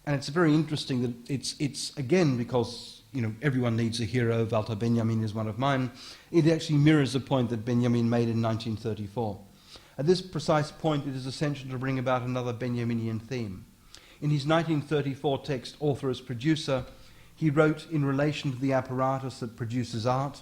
And it's very interesting that it's again, because everyone needs a hero, Walter Benjamin is one of mine, it actually mirrors a point that Benjamin made in 1934. At this precise point, it is essential to bring about another Benjaminian theme. In his 1934 text, Author as Producer, he wrote in relation to the apparatus that produces art,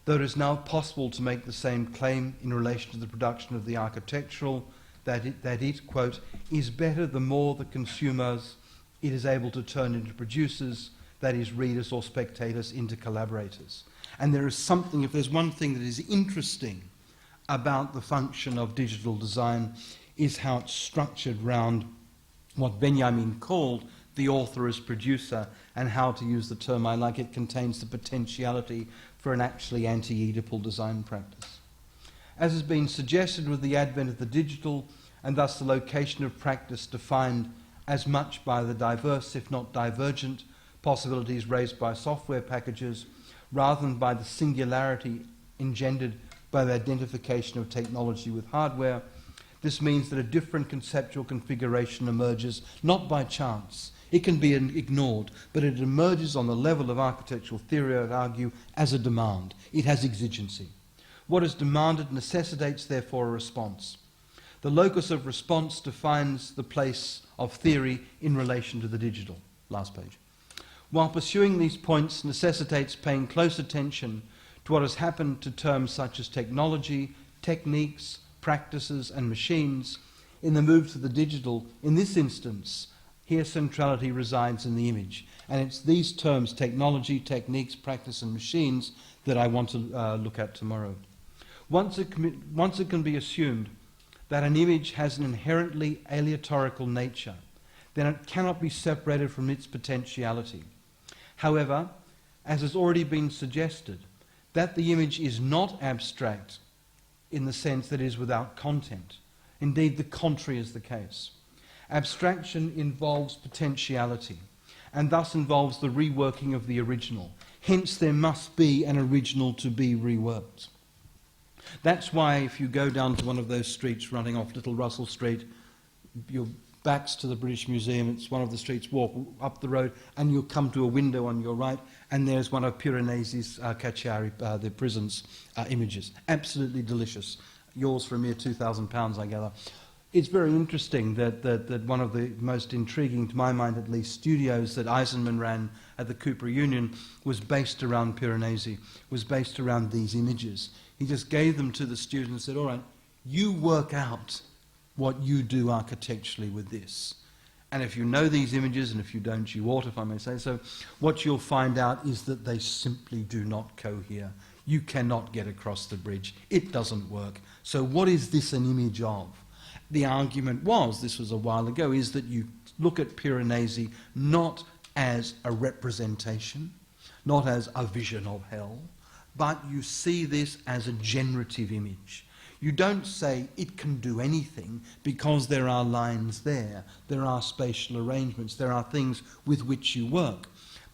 though it is now possible to make the same claim in relation to the production of the architectural, that it, quote, is better the more the consumers it is able to turn into producers, that is, readers or spectators into collaborators. And there is something, if there's one thing that is interesting about the function of digital design, is how it's structured round what Benjamin called the author as producer, and how, to use the term I like, it contains the potentiality for an actually anti-Oedipal design practice. As has been suggested with the advent of the digital, and thus the location of practice defined as much by the diverse, if not divergent, possibilities raised by software packages, rather than by the singularity engendered by the identification of technology with hardware, this means that a different conceptual configuration emerges, not by chance. It can be ignored, but it emerges on the level of architectural theory, I would argue, as a demand. It has exigency. What is demanded necessitates, therefore, a response. The locus of response defines the place of theory in relation to the digital. Last page. While pursuing these points necessitates paying close attention to what has happened to terms such as technology, techniques, practices, and machines in the move to the digital, in this instance, here centrality resides in the image. And it's these terms, technology, techniques, practice, and machines, that I want to look at tomorrow. Once it can be assumed that an image has an inherently aleatorical nature, then it cannot be separated from its potentiality. However, as has already been suggested, that the image is not abstract in the sense that it is without content. Indeed, the contrary is the case. Abstraction involves potentiality, and thus involves the reworking of the original. Hence, there must be an original to be reworked. That's why if you go down to one of those streets running off Little Russell Street, your back's to the British Museum, it's one of the streets, walk up the road, and you'll come to a window on your right, and there's one of Piranesi's Cacciari, the prison's images. Absolutely delicious. Yours for a mere £2,000, I gather. It's very interesting that one of the most intriguing, to my mind at least, studios that Eisenman ran at the Cooper Union was based around Piranesi, was based around these images. He just gave them to the students and said, all right, you work out what you do architecturally with this. And if you know these images, and if you don't, you ought, if I may say so, what you'll find out is that they simply do not cohere. You cannot get across the bridge. It doesn't work. So what is this an image of? The argument was, this was a while ago, is that you look at Piranesi not as a representation, not as a vision of hell, but you see this as a generative image. You don't say it can do anything because there are lines there are spatial arrangements, there are things with which you work.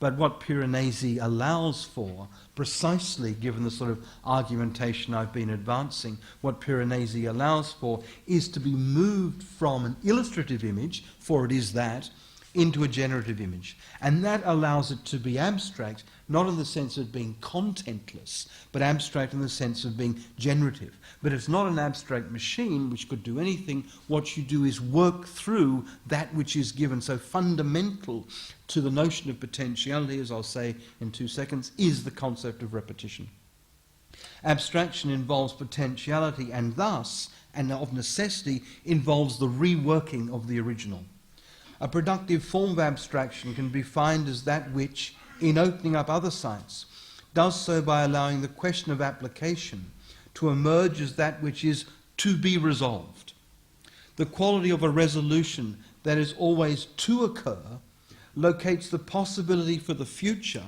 But what Piranesi allows for, precisely given the sort of argumentation I've been advancing, what Piranesi allows for is to be moved from an illustrative image, for it is that, into a generative image. And that allows it to be abstract, not in the sense of being contentless, but abstract in the sense of being generative. But it's not an abstract machine which could do anything. What you do is work through that which is given. So fundamental to the notion of potentiality, as I'll say in 2 seconds, is the concept of repetition. Abstraction involves potentiality, and thus, and of necessity, involves the reworking of the original. A productive form of abstraction can be defined as that which, in opening up other sites, does so by allowing the question of application to emerge as that which is to be resolved. The quality of a resolution that is always to occur locates the possibility for the future,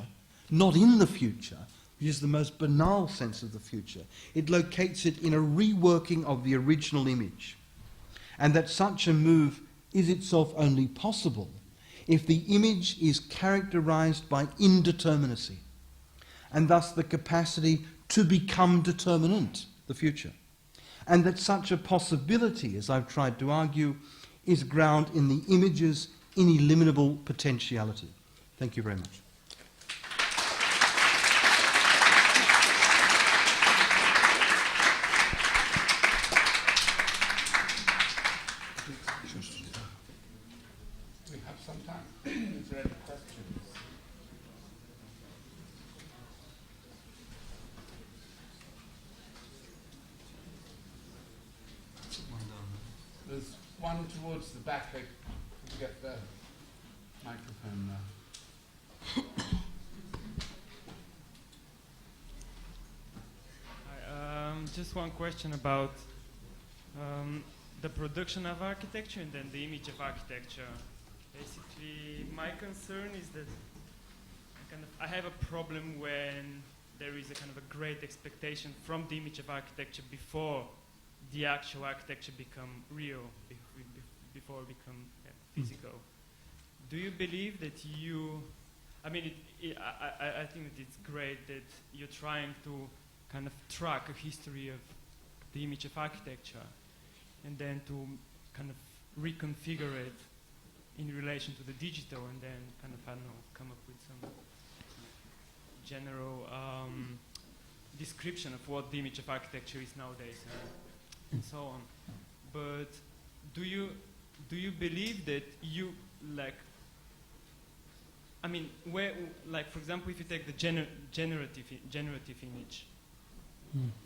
not in the future, which is the most banal sense of the future. It locates it in a reworking of the original image, and that such a move is itself only possible if the image is characterized by indeterminacy, and thus the capacity to become determinant, the future. And that such a possibility, as I've tried to argue, is ground in the image's ineliminable potentiality. Thank you very much. We have some time. Is there any questions? There's one towards the back. Can you get the microphone there? Hi, just one question about the production of architecture and then the image of architecture. Basically, my concern is that I have a problem when there is a kind of a great expectation from the image of architecture before the actual architecture become real, before it become physical. Do you believe that you, I mean, I think that it's great that you're trying to kind of track a history of the image of architecture and then to kind of reconfigure it in relation to the digital and then kind of, I don't know, come up with some general description of what the image of architecture is nowadays and so on. But do you believe that you, like, I mean, where, like, for example, if you take the generative image,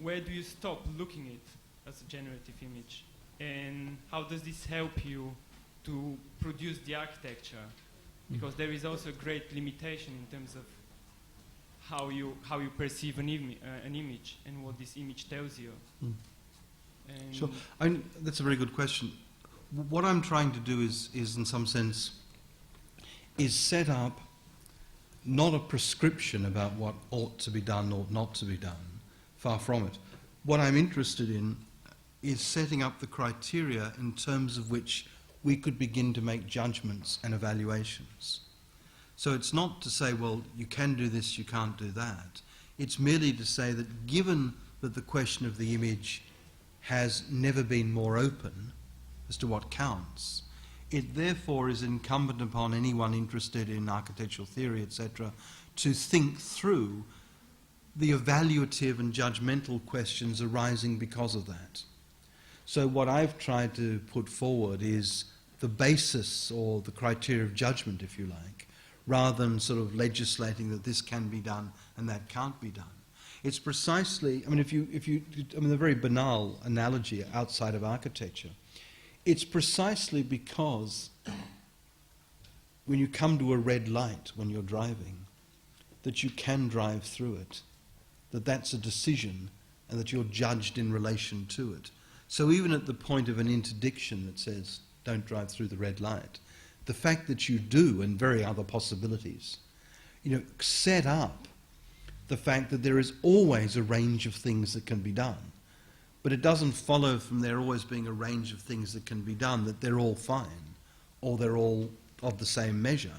where do you stop looking at it as a generative image? And how does this help you to produce the architecture? Because there is also a great limitation in terms of how you perceive an image and what this image tells you. And Sure. That's a very good question. What I'm trying to do is in some sense, is set up not a prescription about what ought to be done or not to be done. Far from it. What I'm interested in is setting up the criteria in terms of which we could begin to make judgments and evaluations. So it's not to say, well, you can do this, you can't do that. It's merely to say that given that the question of the image has never been more open as to what counts, it therefore is incumbent upon anyone interested in architectural theory, etc., to think through the evaluative and judgmental questions arising because of that. So what I've tried to put forward is the basis or the criteria of judgment, if you like, rather than sort of legislating that this can be done and that can't be done. It's precisely, I mean, I mean, a very banal analogy outside of architecture. It's precisely because when you come to a red light when you're driving, that you can drive through it, that that's a decision and that you're judged in relation to it. So even at the point of an interdiction that says, don't drive through the red light, the fact that you do and very other possibilities, set up the fact that there is always a range of things that can be done. But it doesn't follow from there always being a range of things that can be done that they're all fine or they're all of the same measure.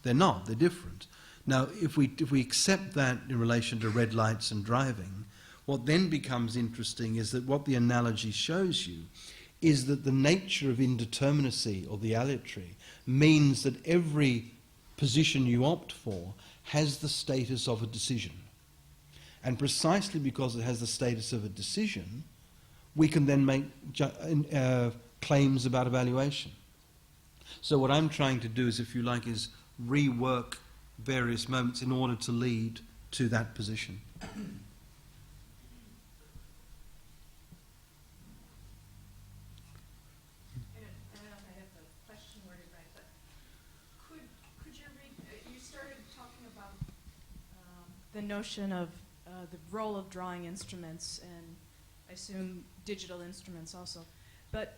They're not, they're different. Now, if we accept that in relation to red lights and driving, what then becomes interesting is that what the analogy shows you is that the nature of indeterminacy, or the aleatory, means that every position you opt for has the status of a decision. And precisely because it has the status of a decision, we can then make claims about evaluation. So what I'm trying to do is, if you like, is rework various moments in order to lead to that position. I don't know if I have the question worded right, but could you read, you started talking about the notion of the role of drawing instruments, and I assume digital instruments also. But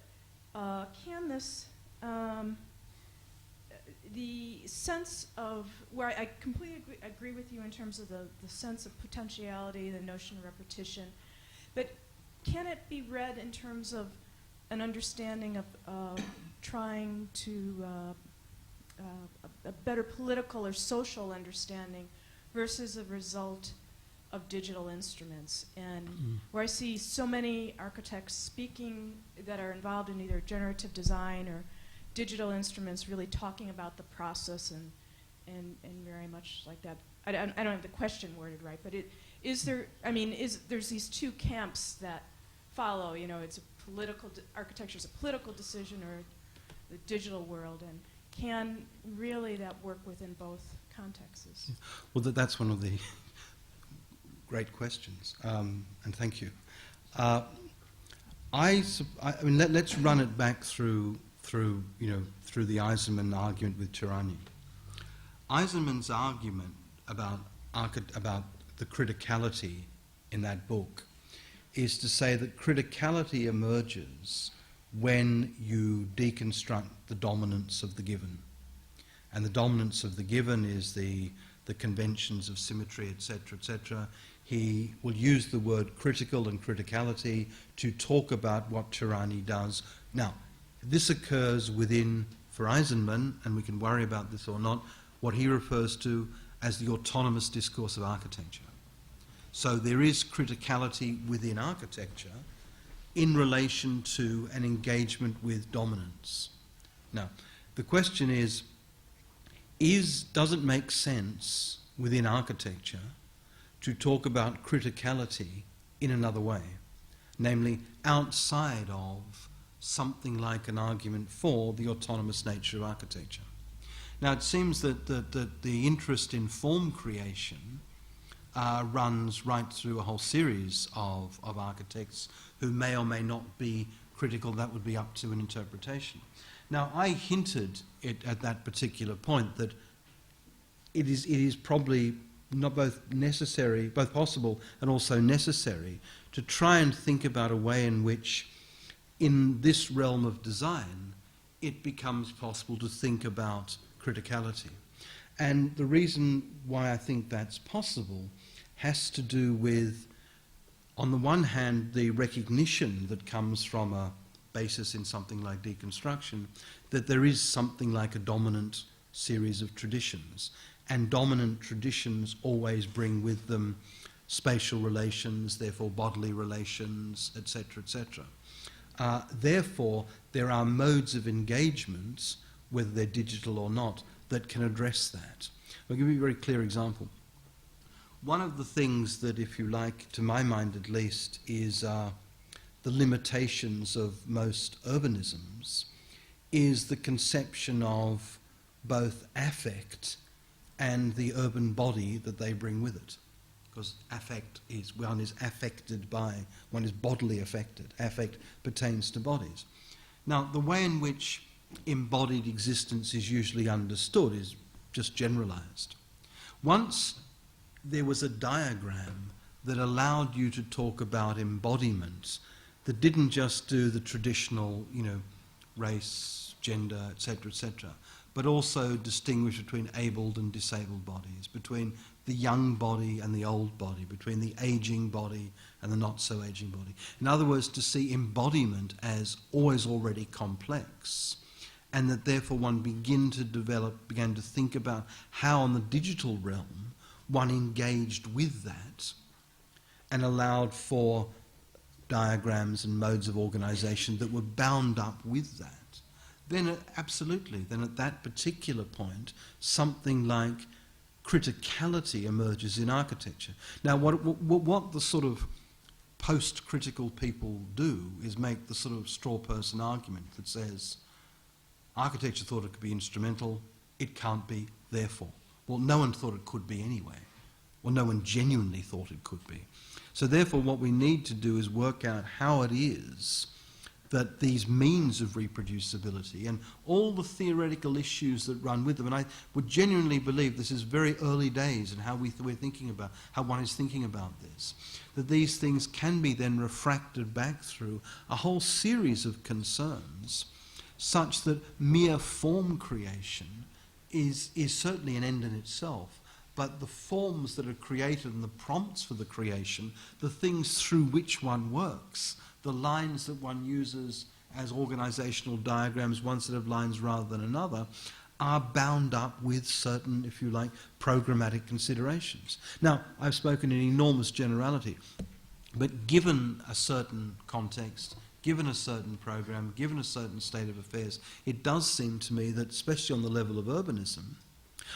can this, the sense of, where I completely agree with you in terms of the sense of potentiality, the notion of repetition, but can it be read in terms of an understanding of trying to a better political or social understanding versus a result of digital instruments? And where I see so many architects speaking that are involved in either generative design or digital instruments, really talking about the process and very much like that. I don't have the question worded right, but there's these two camps that follow, it's a political, architecture is a political decision, or the digital world, and can really that work within both contexts? Well, that's one of the great questions, and thank you. Let's run it back through the Eisenman argument with Tirani. Eisenman's argument about the criticality in that book is to say that criticality emerges when you deconstruct the dominance of the given. And the dominance of the given is the conventions of symmetry, etc., etc. He will use the word critical and criticality to talk about what Tirani does. Now, this occurs within, for Eisenman, and we can worry about this or not, what he refers to as the autonomous discourse of architecture. So there is criticality within architecture in relation to an engagement with dominance. Now, the question is does it make sense within architecture to talk about criticality in another way, namely outside of something like an argument for the autonomous nature of architecture? Now, it seems that the interest in form creation runs right through a whole series of architects who may or may not be critical. That would be up to an interpretation. Now, I hinted at that particular point that it is probably not both possible and also necessary to try and think about a way in which, in this realm of design, it becomes possible to think about criticality. And the reason why I think that's possible has to do with, on the one hand, the recognition that comes from a basis in something like deconstruction, that there is something like a dominant series of traditions, and dominant traditions always bring with them spatial relations, therefore bodily relations, etc., etc. Therefore, there are modes of engagement, whether they're digital or not, that can address that. I'll give you a very clear example. One of the things that, if you like, to my mind at least, is the limitations of most urbanisms, is the conception of both affect and the urban body that they bring with it. Because affect is, one is affected by, one is bodily affected. Affect pertains to bodies. Now, the way in which embodied existence is usually understood is just generalized. Once there was a diagram that allowed you to talk about embodiment that didn't just do the traditional, race, gender, etc., etc., but also distinguish between abled and disabled bodies, between the young body and the old body, between the aging body and the not-so-aging body. In other words, to see embodiment as always already complex, and that therefore one began to think about how in the digital realm one engaged with that and allowed for diagrams and modes of organisation that were bound up with that, then absolutely, then at that particular point, something like criticality emerges in architecture. Now, what the sort of post-critical people do is make the sort of straw person argument that says, architecture thought it could be instrumental, it can't be, therefore. Well, no one thought it could be anyway. Well, no one genuinely thought it could be. So therefore, what we need to do is work out how it is that these means of reproducibility and all the theoretical issues that run with them, and I would genuinely believe this is very early days in how we're thinking about, how one is thinking about this, that these things can be then refracted back through a whole series of concerns such that mere form creation is certainly an end in itself, but the forms that are created and the prompts for the creation, the things through which one works, the lines that one uses as organisational diagrams, one set of lines rather than another, are bound up with certain, if you like, programmatic considerations. Now, I've spoken in enormous generality, but given a certain context, given a certain program, given a certain state of affairs, it does seem to me that, especially on the level of urbanism,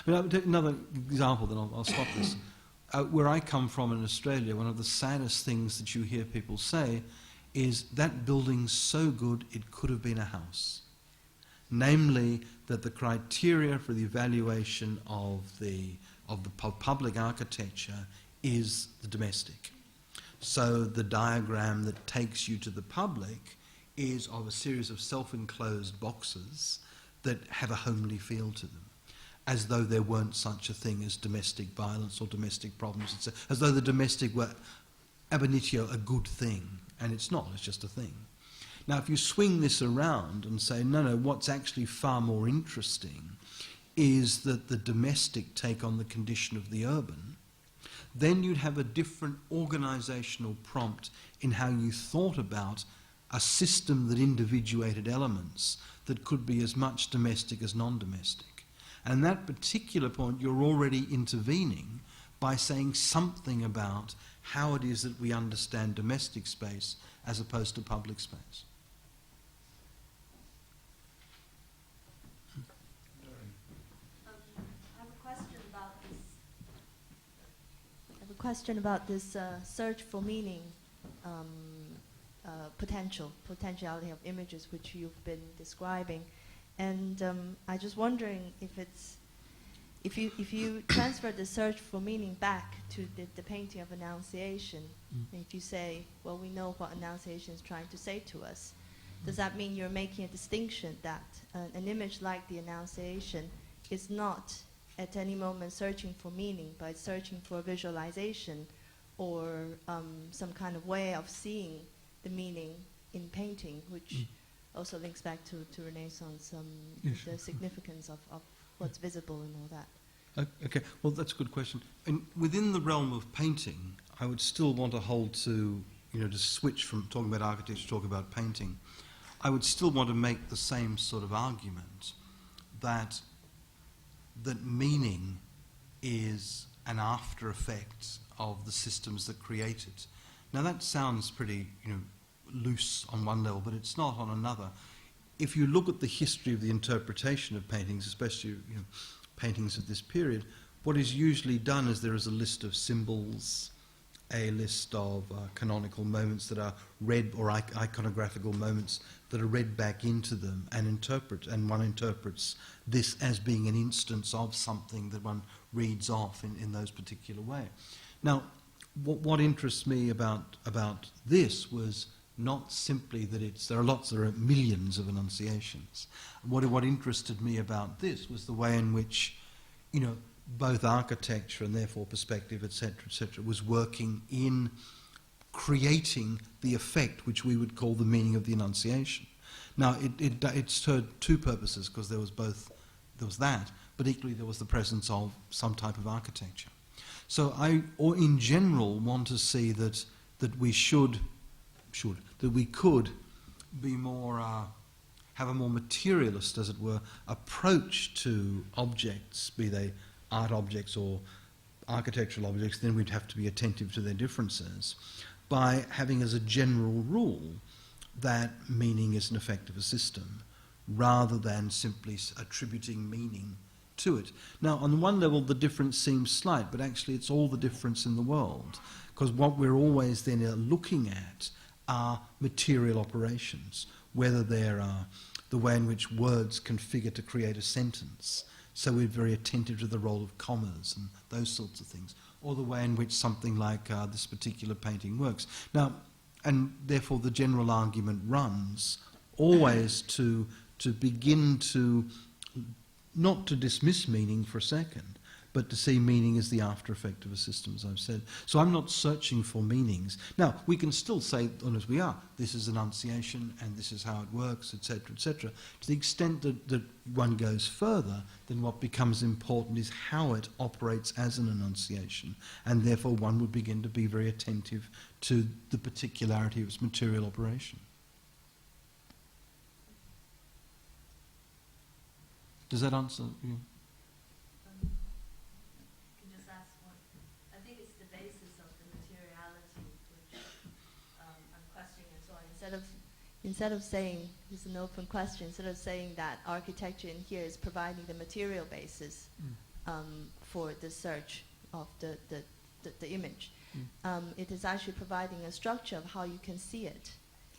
I mean, I'll take another example, then I'll stop this. Where I come from in Australia, one of the saddest things that you hear people say is that building's so good it could have been a house. Namely, that the criteria for the evaluation of the public architecture is the domestic. So the diagram that takes you to the public is of a series of self-enclosed boxes that have a homely feel to them, as though there weren't such a thing as domestic violence or domestic problems, as though the domestic were ab initio a good thing, and it's not, it's just a thing. Now, if you swing this around and say, no, what's actually far more interesting is that the domestic take on the condition of the urban, then you'd have a different organisational prompt in how you thought about a system that individuated elements that could be as much domestic as non-domestic. And at that particular point, you're already intervening by saying something about how it is that we understand domestic space as opposed to public space. I have a question about this search for meaning potentiality of images which you've been describing, and I'm just wondering if you transfer the search for meaning back to the painting of Annunciation, and if you say, well, we know what Annunciation is trying to say to us, does that mean you're making a distinction that an image like the Annunciation is not at any moment searching for meaning, but searching for visualization or some kind of way of seeing the meaning in painting, which also links back to Renaissance, the significance of what's visible and all that. Okay, well, that's a good question. And within the realm of painting, I would still want to hold to, to switch from talking about architecture to talk about painting. I would still want to make the same sort of argument that meaning is an after effect of the systems that create it. Now that sounds pretty, loose on one level, but it's not on another. If you look at the history of the interpretation of paintings, especially paintings of this period, what is usually done is there is a list of symbols, a list of canonical moments that are read, or iconographical moments that are read back into them and one interprets this as being an instance of something that one reads off in those particular way. Now, what interests me about this was not simply that there are millions of Annunciations. What interested me about this was the way in which, both architecture and therefore perspective, etc., was working in creating the effect which we would call the meaning of the Annunciation. Now, it served two purposes, because there was that, but equally there was the presence of some type of architecture. So or in general, want to see that we could be more, have a more materialist, as it were, approach to objects, be they art objects or architectural objects, then we'd have to be attentive to their differences, by having as a general rule that meaning is an effect of a system, rather than simply attributing meaning to it. Now, on one level, the difference seems slight, but actually it's all the difference in the world, because what we're always then looking at are material operations, whether there are the way in which words configure to create a sentence. So we're very attentive to the role of commas and those sorts of things, or the way in which something like this particular painting works. Now, and therefore the general argument runs always to begin to, not to dismiss meaning for a second, but to see meaning as the after effect of a system, as I've said. So I'm not searching for meanings. Now, we can still say, as we are, this is enunciation and this is how it works, etc., etc. To the extent that one goes further, then what becomes important is how it operates as an enunciation, and therefore one would begin to be very attentive to the particularity of its material operation. Does that answer you? Instead of saying, this is an open question, instead of saying that architecture in here is providing the material basis for the search of the image, it is actually providing a structure of how you can see it.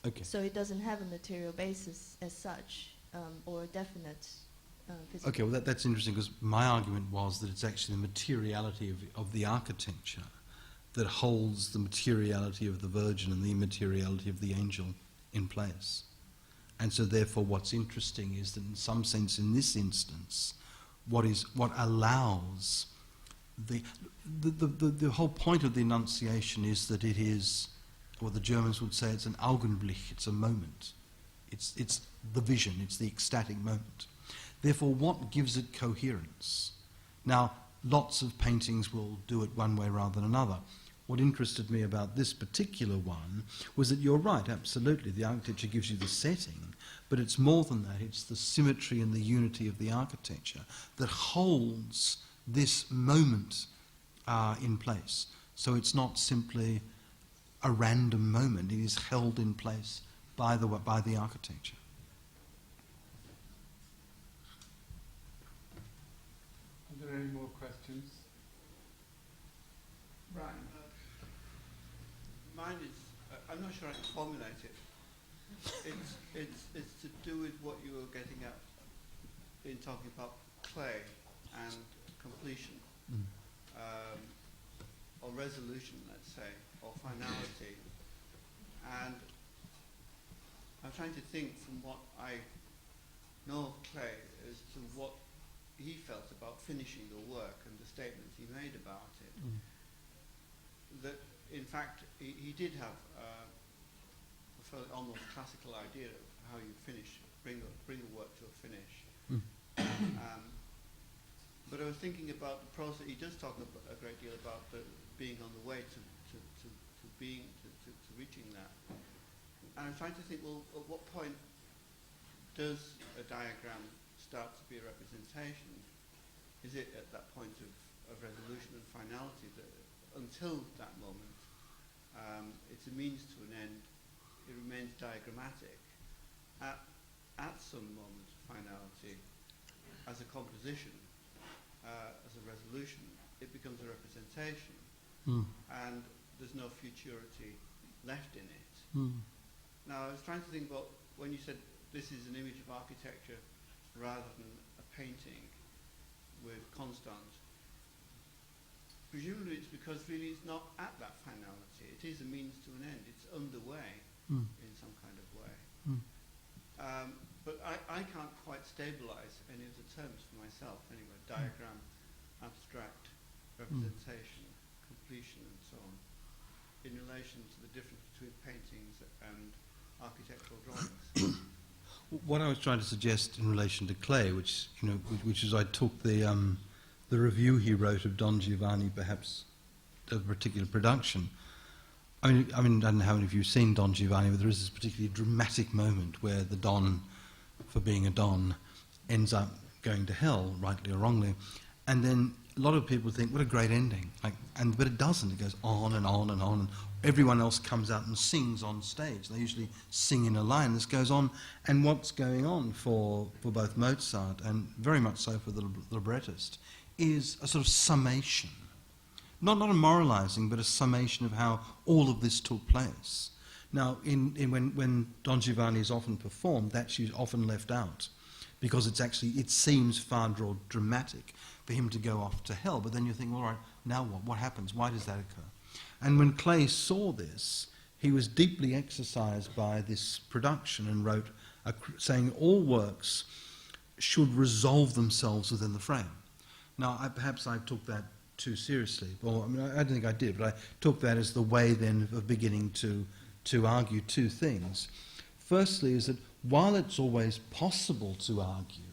Okay. So it doesn't have a material basis as such, or a definite physical. Okay, well that's interesting, because my argument was that it's actually the materiality of the architecture that holds the materiality of the Virgin and the immateriality of the angel in place. And so therefore what's interesting is that in some sense in this instance what allows the whole point of the Annunciation is that it is, or the Germans would say, it's an Augenblick, it's a moment. It's the vision, it's the ecstatic moment. Therefore what gives it coherence? Now lots of paintings will do it one way rather than another. What interested me about this particular one was that you're right, absolutely, the architecture gives you the setting, but it's more than that, it's the symmetry and the unity of the architecture that holds this moment in place. So it's not simply a random moment, it is held in place by the architecture. Are there any more questions? Brian? Mine is, I'm not sure I can formulate it. It's to do with what you were getting at in talking about clay and completion, or resolution, let's say, or finality. And I'm trying to think from what I know of Clay as to what he felt about finishing the work and the statements he made about it. That in fact, he did have a fairly almost classical idea of how you bring a work to a finish. But I was thinking about the process. He does talk a great deal about being on the way to reaching that. And I'm trying to think, well, at what point does a diagram start to be a representation? Is it at that point of resolution and finality that until that moment, it's a means to an end, it remains diagrammatic. At some moment of finality, as a composition, as a resolution, it becomes a representation, and there's no futurity left in it. Now, I was trying to think about when you said this is an image of architecture rather than a painting with constant. Presumably it's because really it's not at that finality. It is a means to an end. It's underway in some kind of way. But I can't quite stabilize any of the terms for myself anyway. Diagram, abstract, representation, completion, and so on, in relation to the difference between paintings and architectural drawings. What I was trying to suggest in relation to Clay, which is I took the review he wrote of Don Giovanni, perhaps of a particular production. I mean, I don't know how many of you have seen Don Giovanni, but there is this particularly dramatic moment where the Don for being a Don ends up going to hell, rightly or wrongly. And then a lot of people think, what a great ending. But it doesn't. It goes on and on and on. And everyone else comes out and sings on stage. They usually sing in a line. This goes on. And what's going on for both Mozart and very much so for the librettist is a sort of summation. Not a moralizing, but a summation of how all of this took place. Now, when Don Giovanni is often performed, that's often left out, because it seems far more dramatic for him to go off to hell. But then you think, all right, now what? What happens? Why does that occur? And when Clay saw this, he was deeply exercised by this production and wrote, saying all works should resolve themselves within the frame. Now, perhaps I took that too seriously. Well, I mean, I don't think I did, but I took that as the way then of beginning to argue two things. Firstly is that while it's always possible to argue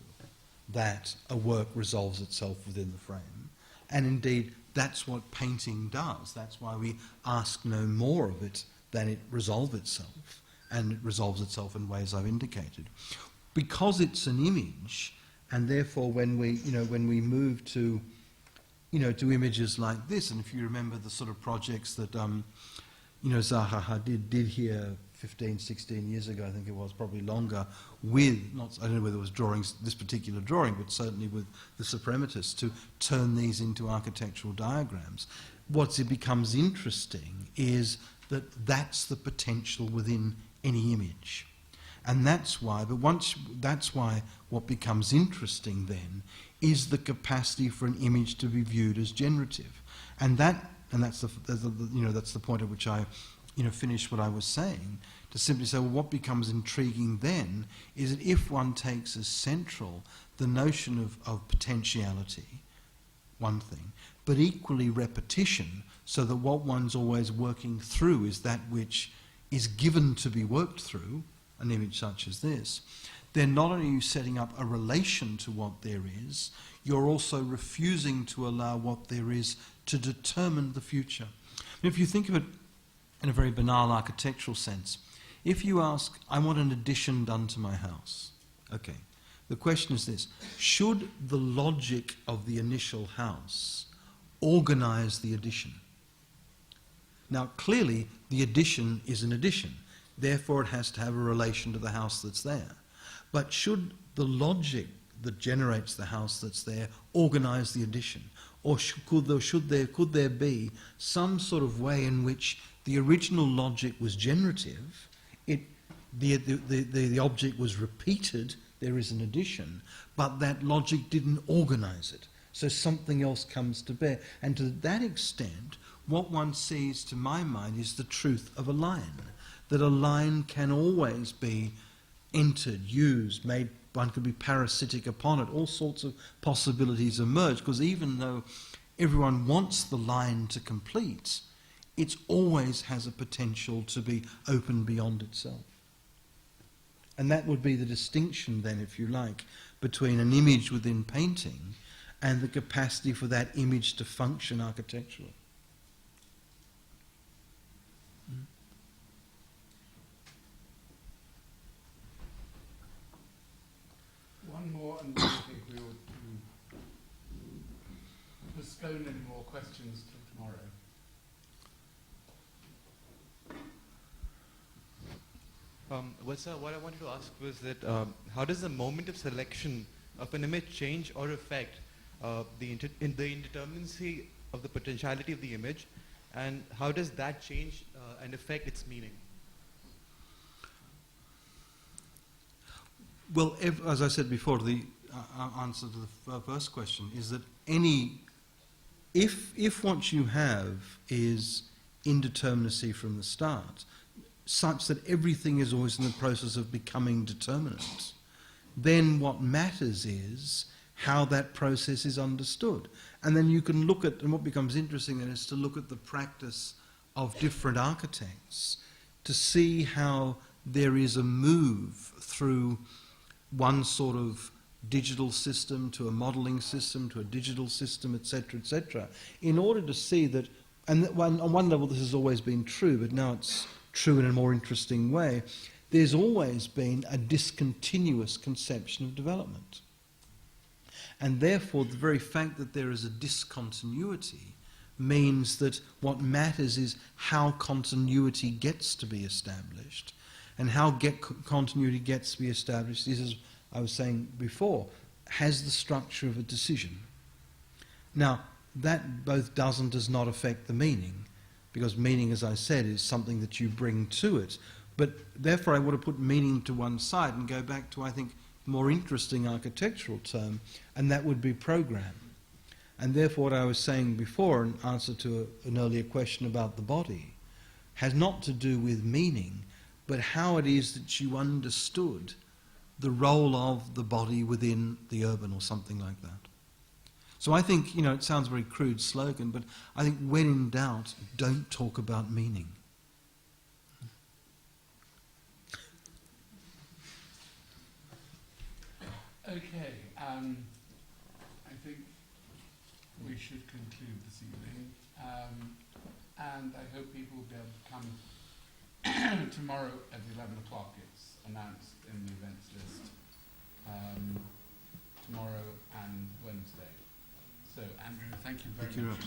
that a work resolves itself within the frame, and indeed that's what painting does, that's why we ask no more of it than it resolve itself, and it resolves itself in ways I've indicated. Because it's an image, and therefore when we move to images like this, and if you remember the sort of projects that Zaha Hadid did here 15, 16 years ago, I think it was, probably longer, with, I don't know whether it was drawings, this particular drawing, but certainly with the suprematists, to turn these into architectural diagrams. What becomes interesting is that that's the potential within any image. And that's why what becomes interesting then is the capacity for an image to be viewed as generative. And that's the point at which I finish what I was saying, to simply say, well, what becomes intriguing then is that if one takes as central the notion of potentiality, one thing, but equally repetition, so that what one's always working through is that which is given to be worked through, an image such as this, then not only are you setting up a relation to what there is, you're also refusing to allow what there is to determine the future. And if you think of it in a very banal architectural sense, if you ask, I want an addition done to my house, okay, the question is this: should the logic of the initial house organize the addition? Now, clearly, the addition is an addition. Therefore, it has to have a relation to the house that's there. But should the logic that generates the house that's there organize the addition? Or could there be some sort of way in which the original logic was generative, the object was repeated, there is an addition, but that logic didn't organize it. So something else comes to bear. And to that extent, what one sees, to my mind, is the truth of a line. That a line can always be entered, used, made, one could be parasitic upon it. All sorts of possibilities emerge, because even though everyone wants the line to complete, it always has a potential to be open beyond itself. And that would be the distinction then, if you like, between an image within painting and the capacity for that image to function architecturally. One more, and I think we ought to postpone any more questions till tomorrow. What I wanted to ask was that how does the moment of selection of an image change or affect the indeterminacy of the potentiality of the image, and how does that change and affect its meaning? Well, as I said before, the answer to the first question is that if what you have is indeterminacy from the start, such that everything is always in the process of becoming determinate, then what matters is how that process is understood. And then you can look at, and what becomes interesting then is to look at the practice of different architects to see how there is a move through one sort of digital system to a modelling system to a digital system, etc., in order to see that, and on one level this has always been true, but now it's true in a more interesting way, there's always been a discontinuous conception of development. And therefore, the very fact that there is a discontinuity means that what matters is how continuity gets to be established. And how continuity gets to be established is, as I was saying before, has the structure of a decision. Now, that both does and does not affect the meaning, because meaning, as I said, is something that you bring to it. But therefore I want to put meaning to one side and go back to, I think, a more interesting architectural term, and that would be program. And therefore what I was saying before in answer to an earlier question about the body has not to do with meaning, but how it is that you understood the role of the body within the urban or something like that. So I think, it sounds a very crude slogan, but I think when in doubt, don't talk about meaning. Okay, I think we should conclude this evening, and I hope people will be able to come tomorrow at 11 o'clock. It's announced in the events list, tomorrow and Wednesday. So, Andrew, thank you very much.